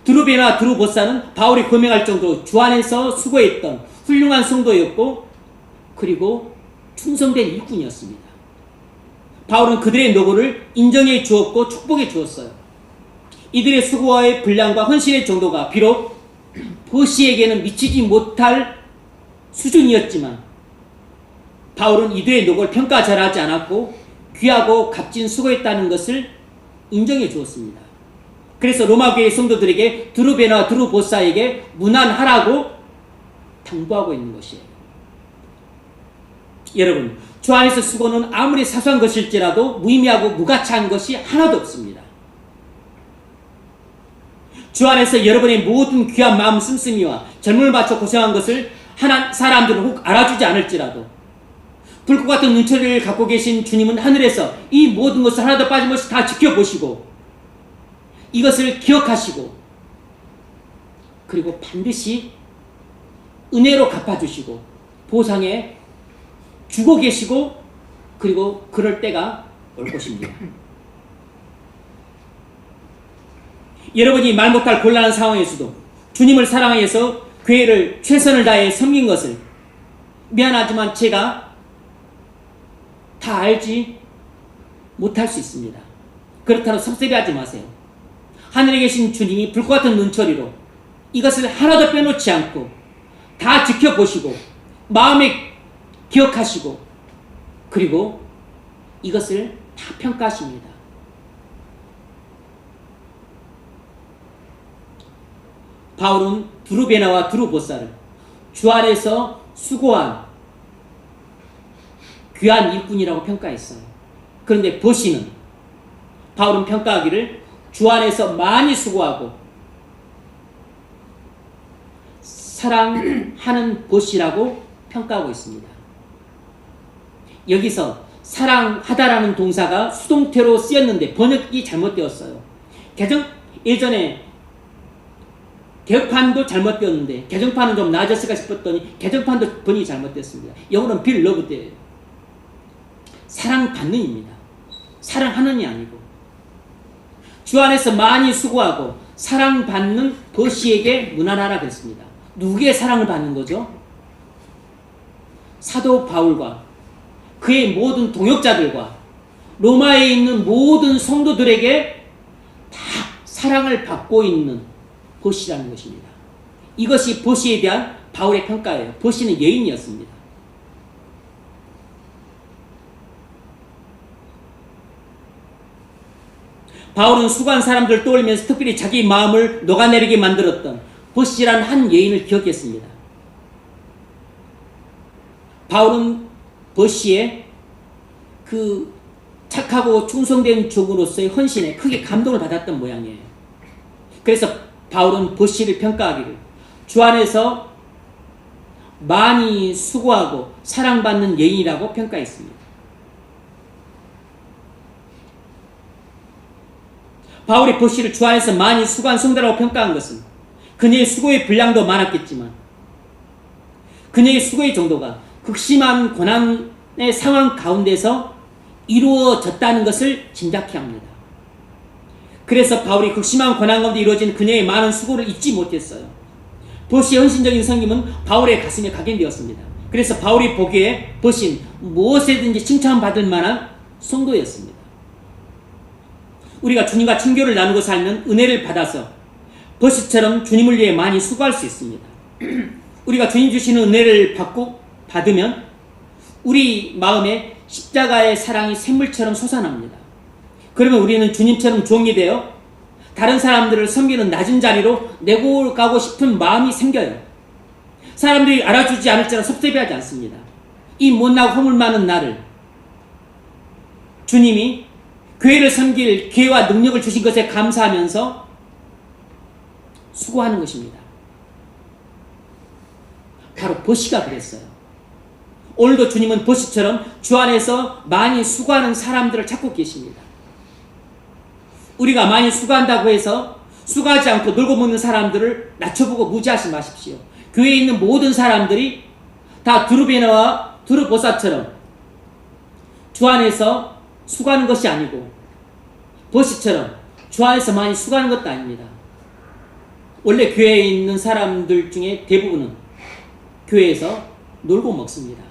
드루베나 드루보사는 바울이 고명할 정도로 주 안에서 수고했던 훌륭한 성도였고 그리고 충성된 일꾼이었습니다. 바울은 그들의 노고를 인정해 주었고 축복해 주었어요. 이들의 수고와의 분량과 헌신의 정도가 비록 버시에게는 미치지 못할 수준이었지만 바울은 이들의 노고를 평가절하지 않았고 귀하고 값진 수고했다는 것을 인정해 주었습니다. 그래서 로마교회 성도들에게 드루베나와 드루보사에게 문안하라고 당부하고 있는 것이에요. 여러분, 주 안에서 수고는 아무리 사소한 것일지라도 무의미하고 무가치한 것이 하나도 없습니다. 주 안에서 여러분의 모든 귀한 마음 씀씀이와 젊음을 바쳐 고생한 것을 사람들은 혹 알아주지 않을지라도 불꽃 같은 눈초리를 갖고 계신 주님은 하늘에서 이 모든 것을 하나도 빠짐없이 다 지켜보시고 이것을 기억하시고 그리고 반드시 은혜로 갚아주시고 보상해 주고 계시고 그리고 그럴 때가 올 것입니다. 여러분이 말 못할 곤란한 상황에서도 주님을 사랑해서 교회를 최선을 다해 섬긴 것을 미안하지만 제가 다 알지 못할 수 있습니다. 그렇다고 섭섭해하지 마세요. 하늘에 계신 주님이 불꽃 같은 눈초리로 이것을 하나도 빼놓지 않고 다 지켜보시고 마음에 기억하시고 그리고 이것을 다 평가하십니다. 바울은 드루베나와 드루보사를 주 안에서 수고한 귀한 일꾼이라고 평가했어요. 그런데 버시는 바울은 평가하기를 주 안에서 많이 수고하고 사랑하는 버시라고 평가하고 있습니다. 여기서 사랑하다라는 동사가 수동태로 쓰였는데 번역이 잘못되었어요. 예전에 개혁판도 잘못되었는데 개정판은 좀 나아졌을까 싶었더니 개정판도 번역이 잘못됐습니다. 영어로는 빌 러브드예요. 사랑받는입니다. 사랑하는이 아니고 주 안에서 많이 수고하고 사랑받는 버시에게 문안하라 그랬습니다. 누구의 사랑을 받는 거죠? 사도 바울과 그의 모든 동역자들과 로마에 있는 모든 성도들에게 다 사랑을 받고 있는 버시라는 것입니다. 이것이 버시에 대한 바울의 평가예요. 버시는 예인이었습니다. 바울은 수고한 사람들을 떠올리면서 특별히 자기 마음을 녹아내리게 만들었던 버시라는 한 예인을 기억했습니다. 바울은 버시의 그 착하고 충성된 종으로서의 헌신에 크게 감동을 받았던 모양이에요. 그래서 바울은 버시를 평가하기를 주 안에서 많이 수고하고 사랑받는 예인이라고 평가했습니다. 바울이 버시를 주 안에서 많이 수고한 성도라고 평가한 것은 그녀의 수고의 분량도 많았겠지만 그녀의 수고의 정도가 극심한 고난의 상황 가운데서 이루어졌다는 것을 짐작해야 합니다. 그래서 바울이 극심한 고난 가운데 이루어진 그녀의 많은 수고를 잊지 못했어요. 버시의 헌신적인 섬김은 바울의 가슴에 각인되었습니다. 그래서 바울이 보기에 버시는 무엇에든지 칭찬받을 만한 성도였습니다. 우리가 주님과 친교를 나누고 살면 은혜를 받아서 버시처럼 주님을 위해 많이 수고할 수 있습니다. 우리가 주님 주시는 은혜를 받으면 우리 마음에 십자가의 사랑이 샘물처럼 솟아납니다. 그러면 우리는 주님처럼 종이 되어 다른 사람들을 섬기는 낮은 자리로 내고 가고 싶은 마음이 생겨요. 사람들이 알아주지 않을지라 섭섭해하지 않습니다. 이 못나고 허물 많은 나를 주님이 교회를 섬길 기회와 능력을 주신 것에 감사하면서 수고하는 것입니다. 바로 버시가 그랬어요. 오늘도 주님은 버시처럼 주 안에서 많이 수고하는 사람들을 찾고 계십니다. 우리가 많이 수고한다고 해서 수고하지 않고 놀고 먹는 사람들을 낮춰보고 무시하지 마십시오. 교회에 있는 모든 사람들이 다 드루베나와 드루보사처럼 주 안에서 수고하는 것이 아니고 버시처럼 주 안에서 많이 수고하는 것도 아닙니다. 원래 교회에 있는 사람들 중에 대부분은 교회에서 놀고 먹습니다.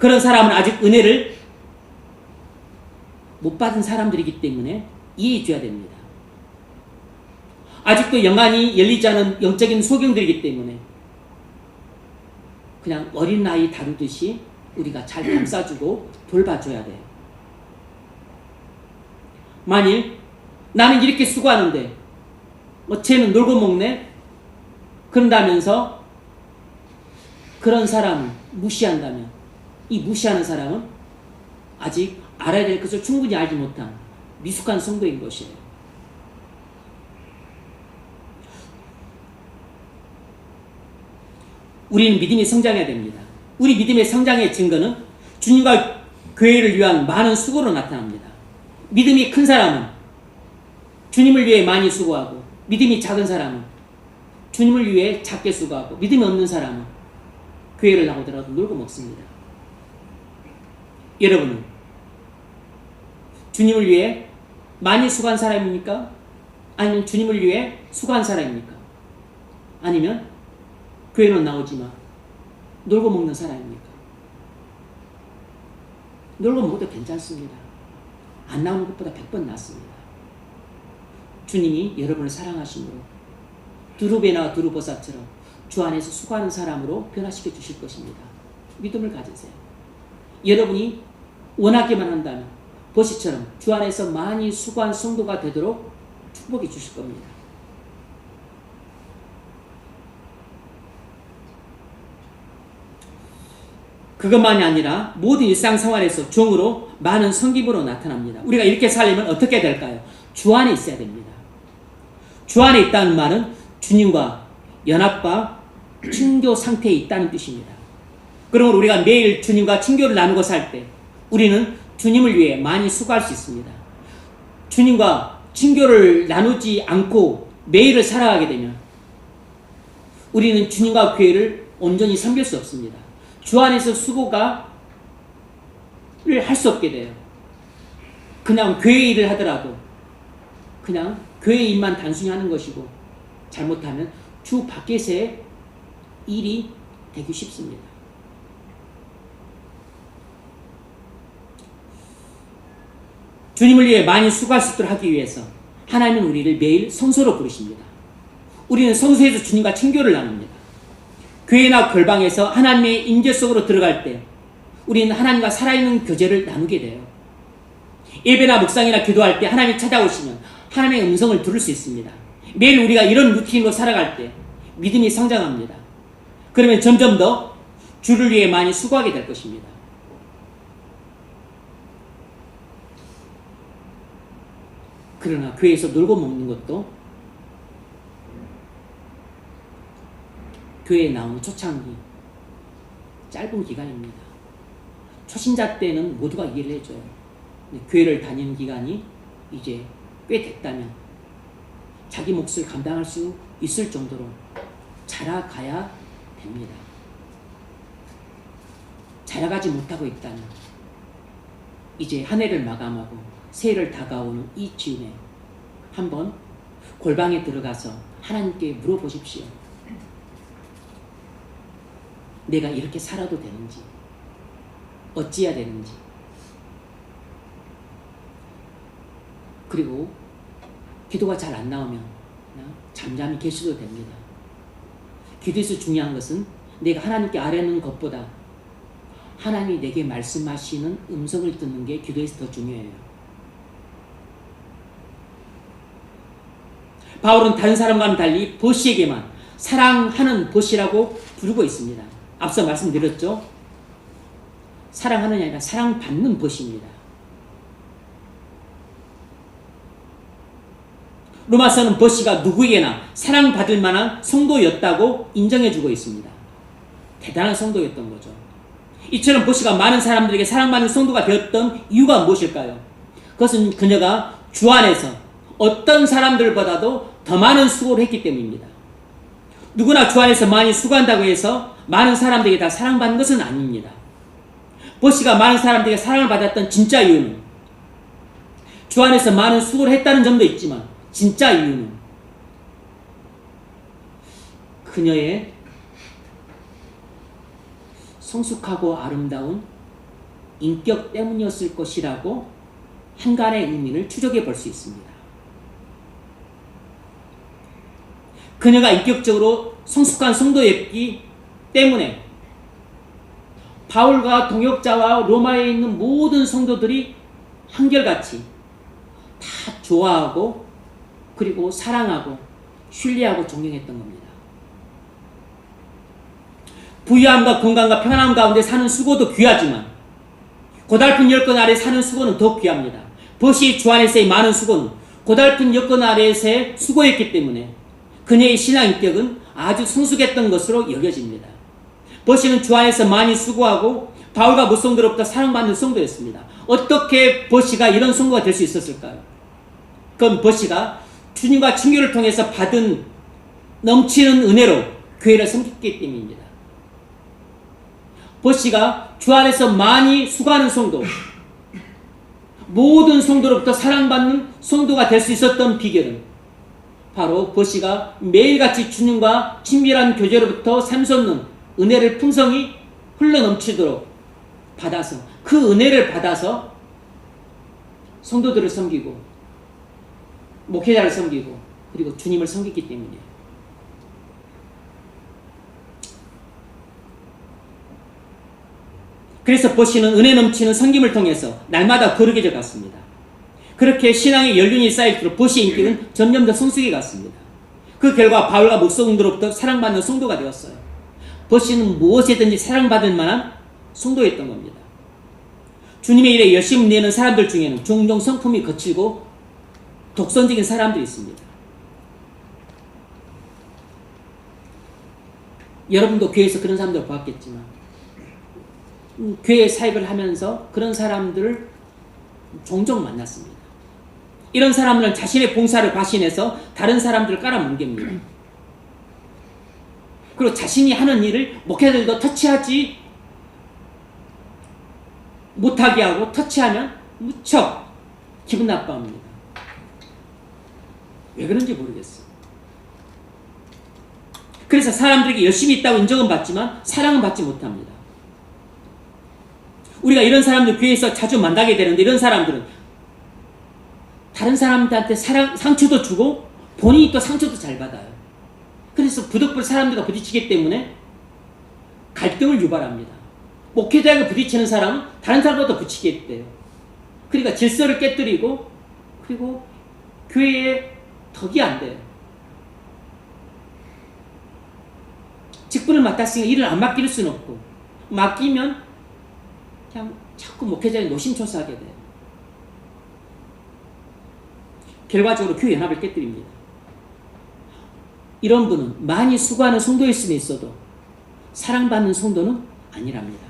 그런 사람은 아직 은혜를 못 받은 사람들이기 때문에 이해해 줘야 됩니다. 아직도 영안이 열리지 않은 영적인 소경들이기 때문에 그냥 어린아이 다루듯이 우리가 잘 감싸주고 돌봐줘야 돼요. 만일 나는 이렇게 수고하는데 쟤는 놀고 먹네? 그런다면서 그런 사람을 무시한다면 이 무시하는 사람은 아직 알아야 될 것을 충분히 알지 못한 미숙한 성도인 것이에요. 우리는 믿음이 성장해야 됩니다. 우리 믿음의 성장의 증거는 주님과 교회를 위한 많은 수고로 나타납니다. 믿음이 큰 사람은 주님을 위해 많이 수고하고, 믿음이 작은 사람은 주님을 위해 작게 수고하고, 믿음이 없는 사람은 교회를 나오더라도 놀고 먹습니다. 여러분은 주님을 위해 많이 수고한 사람입니까? 아니면 주님을 위해 수고한 사람입니까? 아니면 교회는 나오지만 놀고 먹는 사람입니까? 놀고 먹어도 괜찮습니다. 안 나오는 것보다 100번 낫습니다. 주님이 여러분을 사랑하심으로 두루베나 두루보사처럼 주 안에서 수고하는 사람으로 변화시켜 주실 것입니다. 믿음을 가지세요. 여러분이 원하기만 한다면 보시처럼 주 안에서 많이 수고한 성도가 되도록 축복해 주실 겁니다. 그것만이 아니라 모든 일상생활에서 종으로 많은 섬김으로 나타납니다. 우리가 이렇게 살려면 어떻게 될까요? 주 안에 있어야 됩니다. 주 안에 있다는 말은 주님과 연합과 친교 상태에 있다는 뜻입니다. 그러므로 우리가 매일 주님과 친교를 나누고 살 때 우리는 주님을 위해 많이 수고할 수 있습니다. 주님과 친교를 나누지 않고 매일을 살아가게 되면 우리는 주님과 교회를 온전히 섬길 수 없습니다. 주 안에서 수고를 할 수 없게 돼요. 그냥 교회 일을 하더라도 그냥 교회 일만 단순히 하는 것이고, 잘못하면 주 밖에서의 일이 되기 쉽습니다. 주님을 위해 많이 수고할 수 있도록 하기 위해서 하나님은 우리를 매일 성소로 부르십니다. 우리는 성소에서 주님과 친교를 나눕니다. 교회나 골방에서 하나님의 임재 속으로 들어갈 때 우리는 하나님과 살아있는 교제를 나누게 돼요. 예배나 묵상이나 기도할 때 하나님이 찾아오시면 하나님의 음성을 들을 수 있습니다. 매일 우리가 이런 루틴으로 살아갈 때 믿음이 성장합니다. 그러면 점점 더 주를 위해 많이 수고하게 될 것입니다. 그러나 교회에서 놀고 먹는 것도 교회에 나오는 초창기 짧은 기간입니다. 초신자 때는 모두가 이해를 해줘요. 교회를 다니는 기간이 이제 꽤 됐다면 자기 몫을 감당할 수 있을 정도로 자라가야 됩니다. 자라가지 못하고 있다면 이제 한 해를 마감하고 새해를 다가오는 이 즈음에 한번 골방에 들어가서 하나님께 물어보십시오. 내가 이렇게 살아도 되는지, 어찌해야 되는지. 그리고 기도가 잘 안 나오면 그냥 잠잠히 계셔도 됩니다. 기도에서 중요한 것은 내가 하나님께 아뢰는 것보다 하나님이 내게 말씀하시는 음성을 듣는 게 기도에서 더 중요해요. 바울은 다른 사람과는 달리 보시에게만 사랑하는 보시라고 부르고 있습니다. 앞서 말씀드렸죠? 사랑하는 게 아니라 사랑받는 보시입니다. 로마서는 보시가 누구에게나 사랑받을 만한 성도였다고 인정해주고 있습니다. 대단한 성도였던 거죠. 이처럼 보시가 많은 사람들에게 사랑받는 성도가 되었던 이유가 무엇일까요? 그것은 그녀가 주 안에서 어떤 사람들보다도 더 많은 수고를 했기 때문입니다. 누구나 주 안에서 많이 수고한다고 해서 많은 사람들에게 다 사랑받는 것은 아닙니다. 보시가 많은 사람들에게 사랑을 받았던 진짜 이유는 주 안에서 많은 수고를 했다는 점도 있지만 진짜 이유는 그녀의 성숙하고 아름다운 인격 때문이었을 것이라고 한간의 의미를 추적해 볼 수 있습니다. 그녀가 인격적으로 성숙한 성도였기 때문에 바울과 동역자와 로마에 있는 모든 성도들이 한결같이 다 좋아하고 그리고 사랑하고 신뢰하고 존경했던 겁니다. 부유함과 건강과 평안함 가운데 사는 수고도 귀하지만 고달픈 여건 아래 사는 수고는 더 귀합니다. 벗이 주 안에서의 많은 수고는 고달픈 여건 아래에서의 수고였기 때문에 그녀의 신앙 인격은 아주 성숙했던 것으로 여겨집니다. 벗이는 주 안에서 많이 수고하고 바울과 무성도로부터 사랑받는 성도였습니다. 어떻게 벗이가 이런 성도가 될 수 있었을까요? 그건 벗이가 주님과 친교를 통해서 받은 넘치는 은혜로 교회를 섬겼기 때문입니다. 벗이가 주 안에서 많이 수고하는 성도, 모든 성도로부터 사랑받는 성도가 될 수 있었던 비결은 바로 벗이가 매일같이 주님과 친밀한 교제로부터 샘솟는 은혜를 풍성히 흘러넘치도록 받아서 그 은혜를 받아서 성도들을 섬기고 목회자를 섬기고 그리고 주님을 섬겼기 때문이에요. 그래서 벗이는 은혜 넘치는 섬김을 통해서 날마다 거룩해져 갔습니다. 그렇게 신앙의 연륜이 쌓일수록 벗이의 인기는 점점 더 성숙해 갔습니다. 그 결과 바울과 목성도로부터 사랑받는 성도가 되었어요. 벗이는 무엇이든지 사랑받을 만한 성도였던 겁니다. 주님의 일에 열심히 내는 사람들 중에는 종종 성품이 거칠고 독선적인 사람들이 있습니다. 여러분도 교회에서 그런 사람들 보았겠지만 교회 사역을 하면서 그런 사람들을 종종 만났습니다. 이런 사람들은 자신의 봉사를 과신해서 다른 사람들을 깔아뭉갭니다. 그리고 자신이 하는 일을 목회자들도 터치하지 못하게 하고 터치하면 무척 기분 나빠합니다. 왜 그런지 모르겠어요. 그래서 사람들에게 열심히 있다고 인정은 받지만 사랑은 받지 못합니다. 우리가 이런 사람들 교회에서 자주 만나게 되는데 이런 사람들은 다른 사람들한테 상처도 주고 본인이 또 상처도 잘 받아요. 그래서 부득불 사람들과 부딪히기 때문에 갈등을 유발합니다. 목회자가 부딪히는 사람은 다른 사람보다 부딪히게 돼요. 그러니까 질서를 깨뜨리고 그리고 교회에 덕이 안 돼요. 직분을 맡았으니까 일을 안 맡길 수는 없고 맡기면 그냥 자꾸 목회자에 노심초사하게 돼요. 결과적으로 교회 연합을 깨뜨립니다. 이런 분은 많이 수고하는 성도일 수는 있어도 사랑받는 성도는 아니랍니다.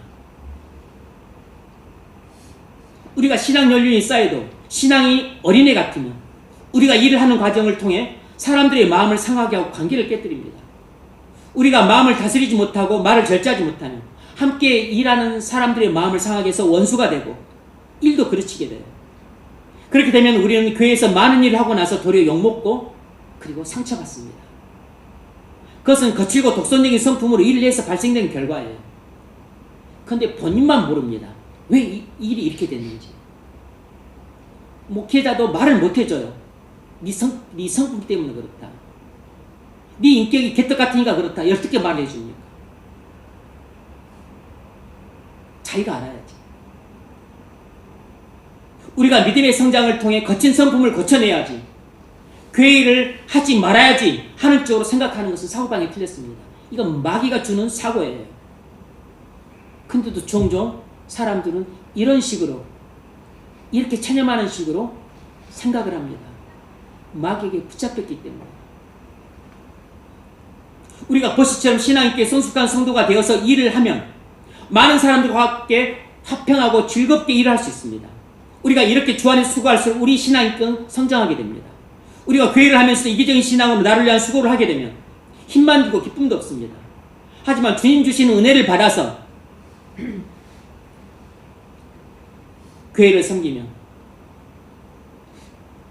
우리가 신앙 연륜이 쌓여도 신앙이 어린애 같으면 우리가 일을 하는 과정을 통해 사람들의 마음을 상하게 하고 관계를 깨뜨립니다. 우리가 마음을 다스리지 못하고 말을 절제하지 못하면 함께 일하는 사람들의 마음을 상하게 해서 원수가 되고 일도 그르치게 돼요. 그렇게 되면 우리는 교회에서 많은 일을 하고 나서 도리어 욕먹고 그리고 상처받습니다. 그것은 거칠고 독선적인 성품으로 일을 해서 발생된 결과예요. 그런데 본인만 모릅니다. 왜 이 일이 이렇게 됐는지. 목회자도 말을 못해줘요. 네 성품 때문에 그렇다. 네 인격이 개떡 같으니까 그렇다. 어떻게 말해줍니까? 자기가 알아야지. 우리가 믿음의 성장을 통해 거친 성품을 고쳐내야지, 교회를 하지 말아야지 하는 쪽으로 생각하는 것은 사고방이 틀렸습니다. 이건 마귀가 주는 사고예요. 근데도 종종 사람들은 이런 식으로 이렇게 체념하는 식으로 생각을 합니다. 마귀에게 붙잡혔기 때문에. 우리가 보시처럼 신앙 있게 성숙한 성도가 되어서 일을 하면 많은 사람들과 함께 화평하고 즐겁게 일을 할 수 있습니다. 우리가 이렇게 주 안에 수고할수록 우리 신앙 인격은 성장하게 됩니다. 우리가 교회를 하면서 이기적인 신앙으로 나를 위한 수고를 하게 되면 힘만 들고 기쁨도 없습니다. 하지만 주님 주시는 은혜를 받아서 교회를 섬기면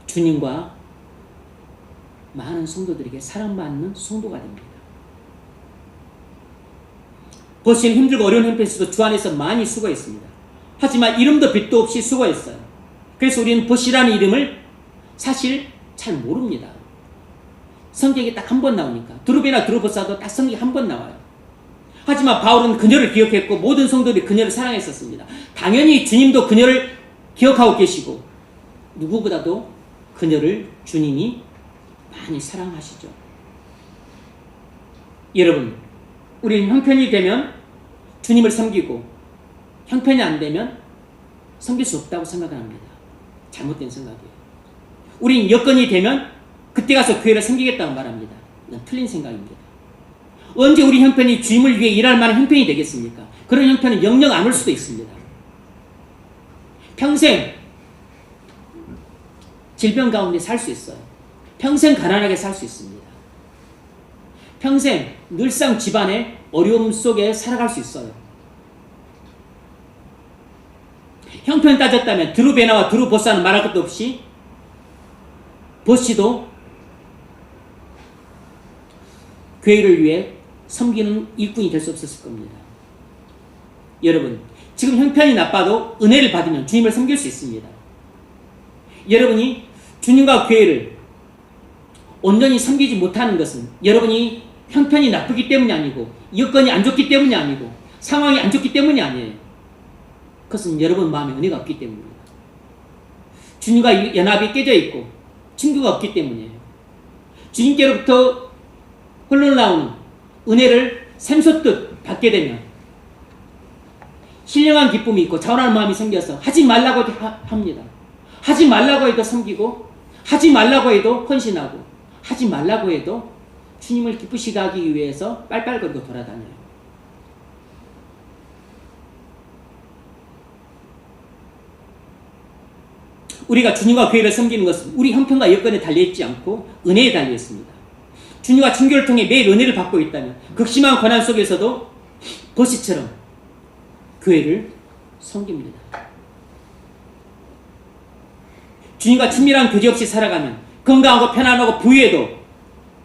주님과 많은 성도들에게 사랑받는 성도가 됩니다. 보시는 힘들고 어려운 형편에서도 주 안에서 많이 수고했습니다. 하지만 이름도 빛도 없이 수고했어요. 그래서 우리는 보시라는 이름을 사실 잘 모릅니다. 성경에 딱 한 번 나오니까. 드루베나 드루보사도 딱 성경에 한 번 나와요. 하지만 바울은 그녀를 기억했고 모든 성도들이 그녀를 사랑했었습니다. 당연히 주님도 그녀를 기억하고 계시고 누구보다도 그녀를 주님이 많이 사랑하시죠. 여러분, 우리는 형편이 되면 주님을 섬기고 형편이 안 되면 섬길 수 없다고 생각을 합니다. 잘못된 생각이에요. 우린 여건이 되면 그때 가서 교회를 섬기겠다고 말합니다. 이건 틀린 생각입니다. 언제 우리 형편이 주님을 위해 일할 만한 형편이 되겠습니까? 그런 형편은 영영 안 올 수도 있습니다. 평생 질병 가운데 살 수 있어요. 평생 가난하게 살 수 있습니다. 평생 늘상 집안의 어려움 속에 살아갈 수 있어요. 형편 따졌다면 드루베나와 드루보사는 말할 것도 없이 보시도 교회를 위해 섬기는 일꾼이 될 수 없었을 겁니다. 여러분, 지금 형편이 나빠도 은혜를 받으면 주님을 섬길 수 있습니다. 여러분이 주님과 교회를 온전히 섬기지 못하는 것은 여러분이 형편이 나쁘기 때문이 아니고 여건이 안 좋기 때문이 아니고 상황이 안 좋기 때문이 아니에요. 그것은 여러분 마음에 은혜가 없기 때문입니다. 주님과 연합이 깨져 있고 친구가 없기 때문이에요. 주님께로부터 흘러나오는 은혜를 샘솟듯 받게 되면 신령한 기쁨이 있고 자원하는 마음이 생겨서 하지 말라고 해도 합니다. 하지 말라고 해도 섬기고 하지 말라고 해도 헌신하고 하지 말라고 해도 주님을 기쁘시게 하기 위해서 빨빨거리고 돌아다녀요. 우리가 주님과 교회를 섬기는 것은 우리 형편과 여건에 달려있지 않고 은혜에 달려있습니다. 주님과 친교를 통해 매일 은혜를 받고 있다면 극심한 고난 속에서도 보시처럼 교회를 섬깁니다. 주님과 친밀한 교제 없이 살아가면 건강하고 편안하고 부유해도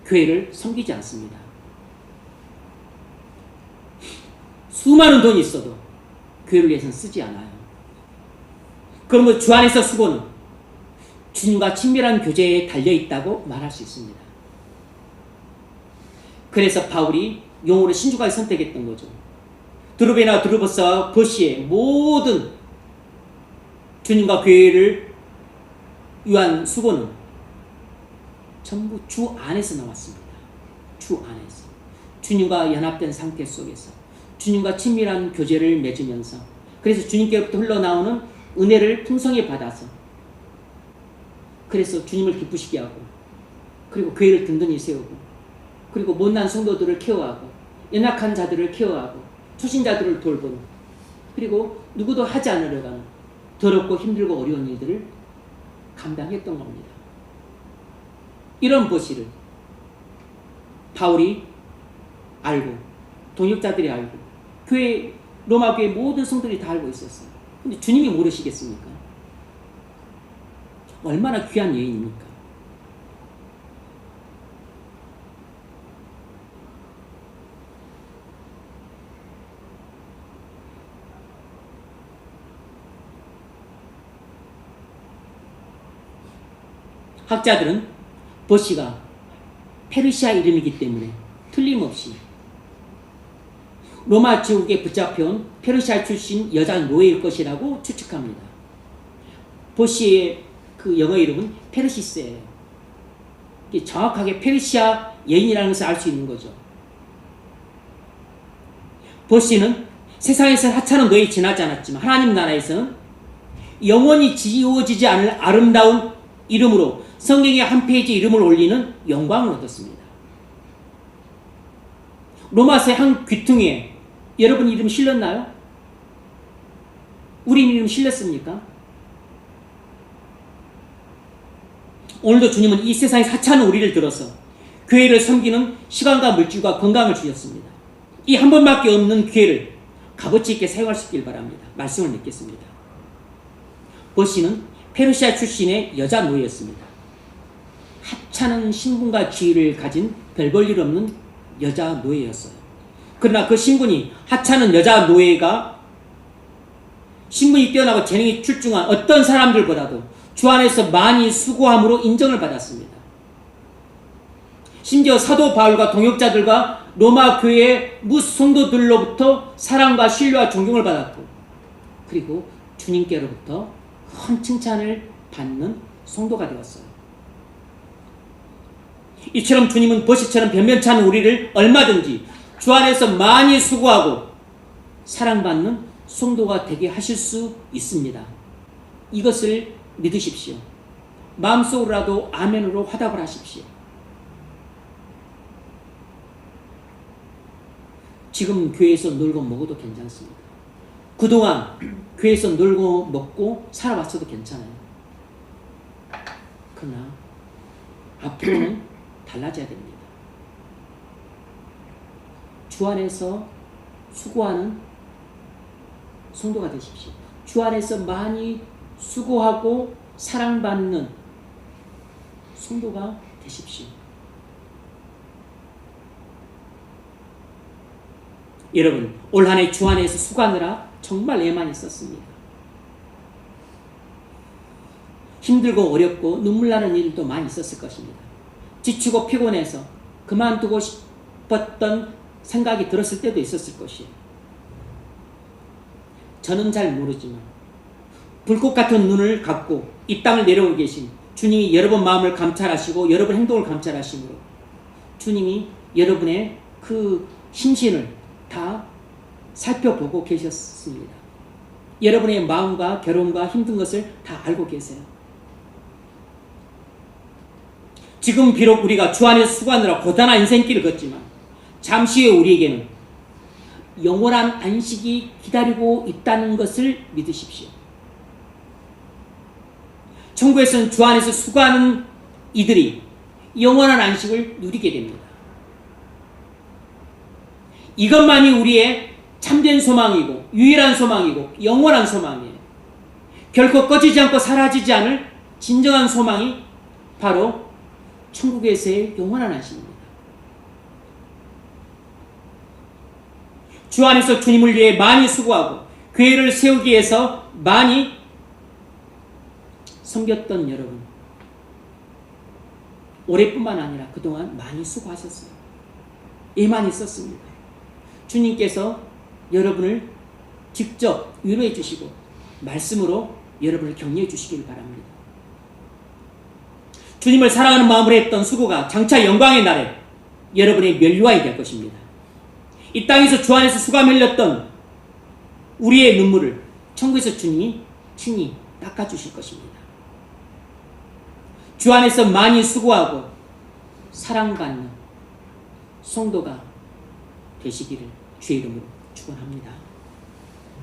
교회를 섬기지 않습니다. 수많은 돈이 있어도 교회를 위해서는 쓰지 않아요. 그러면 주 안에서 수고는 주님과 친밀한 교제에 달려있다고 말할 수 있습니다. 그래서 바울이 용어를 신중하게 선택했던 거죠. 드루베나 드루보사와 보시의 모든 주님과 교회를 위한 수고는 전부 주 안에서 나왔습니다. 주 안에서. 주님과 연합된 상태 속에서 주님과 친밀한 교제를 맺으면서 그래서 주님께로부터 흘러나오는 은혜를 풍성히 받아서 그래서 주님을 기쁘시게 하고 그리고 교회를 든든히 세우고 그리고 못난 성도들을 케어하고 연약한 자들을 케어하고 초신자들을 돌보는 그리고 누구도 하지 않으려고 하는 더럽고 힘들고 어려운 일들을 감당했던 겁니다. 이런 보시를 바울이 알고 동역자들이 알고 교회 로마 교회 모든 성도들이 다 알고 있었어요. 근데 주님이 모르시겠습니까? 얼마나 귀한 여인입니까? 학자들은 보시가 페르시아 이름이기 때문에 틀림없이 로마 제국에 붙잡혀온 페르시아 출신 여자 노예일 것이라고 추측합니다. 보시의 그 영어 이름은 페르시스예요. 정확하게 페르시아 여인이라는 것을 알 수 있는 거죠. 보시는 세상에서 하찮은 노예에 지나지 않았지만 하나님 나라에서는 영원히 지워지지 않을 아름다운 이름으로 성경의 한 페이지 이름을 올리는 영광을 얻었습니다. 로마서의 한 귀퉁이에 여러분 이름 실렸나요? 우리 이름 실렸습니까? 오늘도 주님은 이 세상에 하찮은 우리를 들어서 교회를 섬기는 시간과 물질과 건강을 주셨습니다. 이 한 번밖에 없는 기회를 값어치 있게 사용할 수 있길 바랍니다. 말씀을 믿겠습니다. 보시는 페르시아 출신의 여자 노예였습니다. 하찮은 신분과 지위를 가진 별 볼 일 없는 여자 노예였어요. 그러나 그 신분이 하찮은 여자 노예가 신분이 뛰어나고 재능이 출중한 어떤 사람들보다도 주 안에서 많이 수고함으로 인정을 받았습니다. 심지어 사도 바울과 동역자들과 로마 교회의 무성도들로부터 사랑과 신뢰와 존경을 받았고, 그리고 주님께로부터 큰 칭찬을 받는 성도가 되었어요. 이처럼 주님은 버시처럼 변변치 않은 우리를 얼마든지 주 안에서 많이 수고하고 사랑받는 성도가 되게 하실 수 있습니다. 이것을 믿으십시오. 마음속으로라도 아멘으로 화답을 하십시오. 지금 교회에서 놀고 먹어도 괜찮습니다. 그동안 교회에서 놀고 먹고 살아왔어도 괜찮아요. 그러나 앞으로는 달라져야 됩니다. 주 안에서 수고하는 성도가 되십시오. 주 안에서 많이 수고하고 사랑받는 성도가 되십시오. 여러분, 올 한 해 주 안에서 수고하느라 정말 애만이 썼습니다. 힘들고 어렵고 눈물 나는 일도 많이 있었을 것입니다. 지치고 피곤해서 그만두고 싶었던 생각이 들었을 때도 있었을 것이에요. 저는 잘 모르지만 불꽃 같은 눈을 갖고 이 땅을 내려오고 계신 주님이 여러분 마음을 감찰하시고 여러분 행동을 감찰하시므로 주님이 여러분의 그 심신을 다 살펴보고 계셨습니다. 여러분의 마음과 괴로움과 힘든 것을 다 알고 계세요. 지금 비록 우리가 주 안에서 수고하느라 고단한 인생길을 걷지만 잠시 후에 우리에게는 영원한 안식이 기다리고 있다는 것을 믿으십시오. 천국에서는 주 안에서 수고하는 이들이 영원한 안식을 누리게 됩니다. 이것만이 우리의 참된 소망이고 유일한 소망이고 영원한 소망이에요. 결코 꺼지지 않고 사라지지 않을 진정한 소망이 바로 천국에서의 영원한 안식입니다. 주 안에서 주님을 위해 많이 수고하고 교회를 세우기 위해서 많이 섬겼던 여러분, 올해뿐만 아니라 그동안 많이 수고하셨어요. 애만 있었습니다. 주님께서 여러분을 직접 위로해 주시고 말씀으로 여러분을 격려해 주시길 바랍니다. 주님을 사랑하는 마음으로 했던 수고가 장차 영광의 날에 여러분의 면류관이 될 것입니다. 이 땅에서 주 안에서 수고하며 흘렸던 우리의 눈물을 천국에서 주님이 친히 닦아주실 것입니다. 주 안에서 많이 수고하고 사랑받는 성도가 되시기를 주의 이름으로 축원합니다.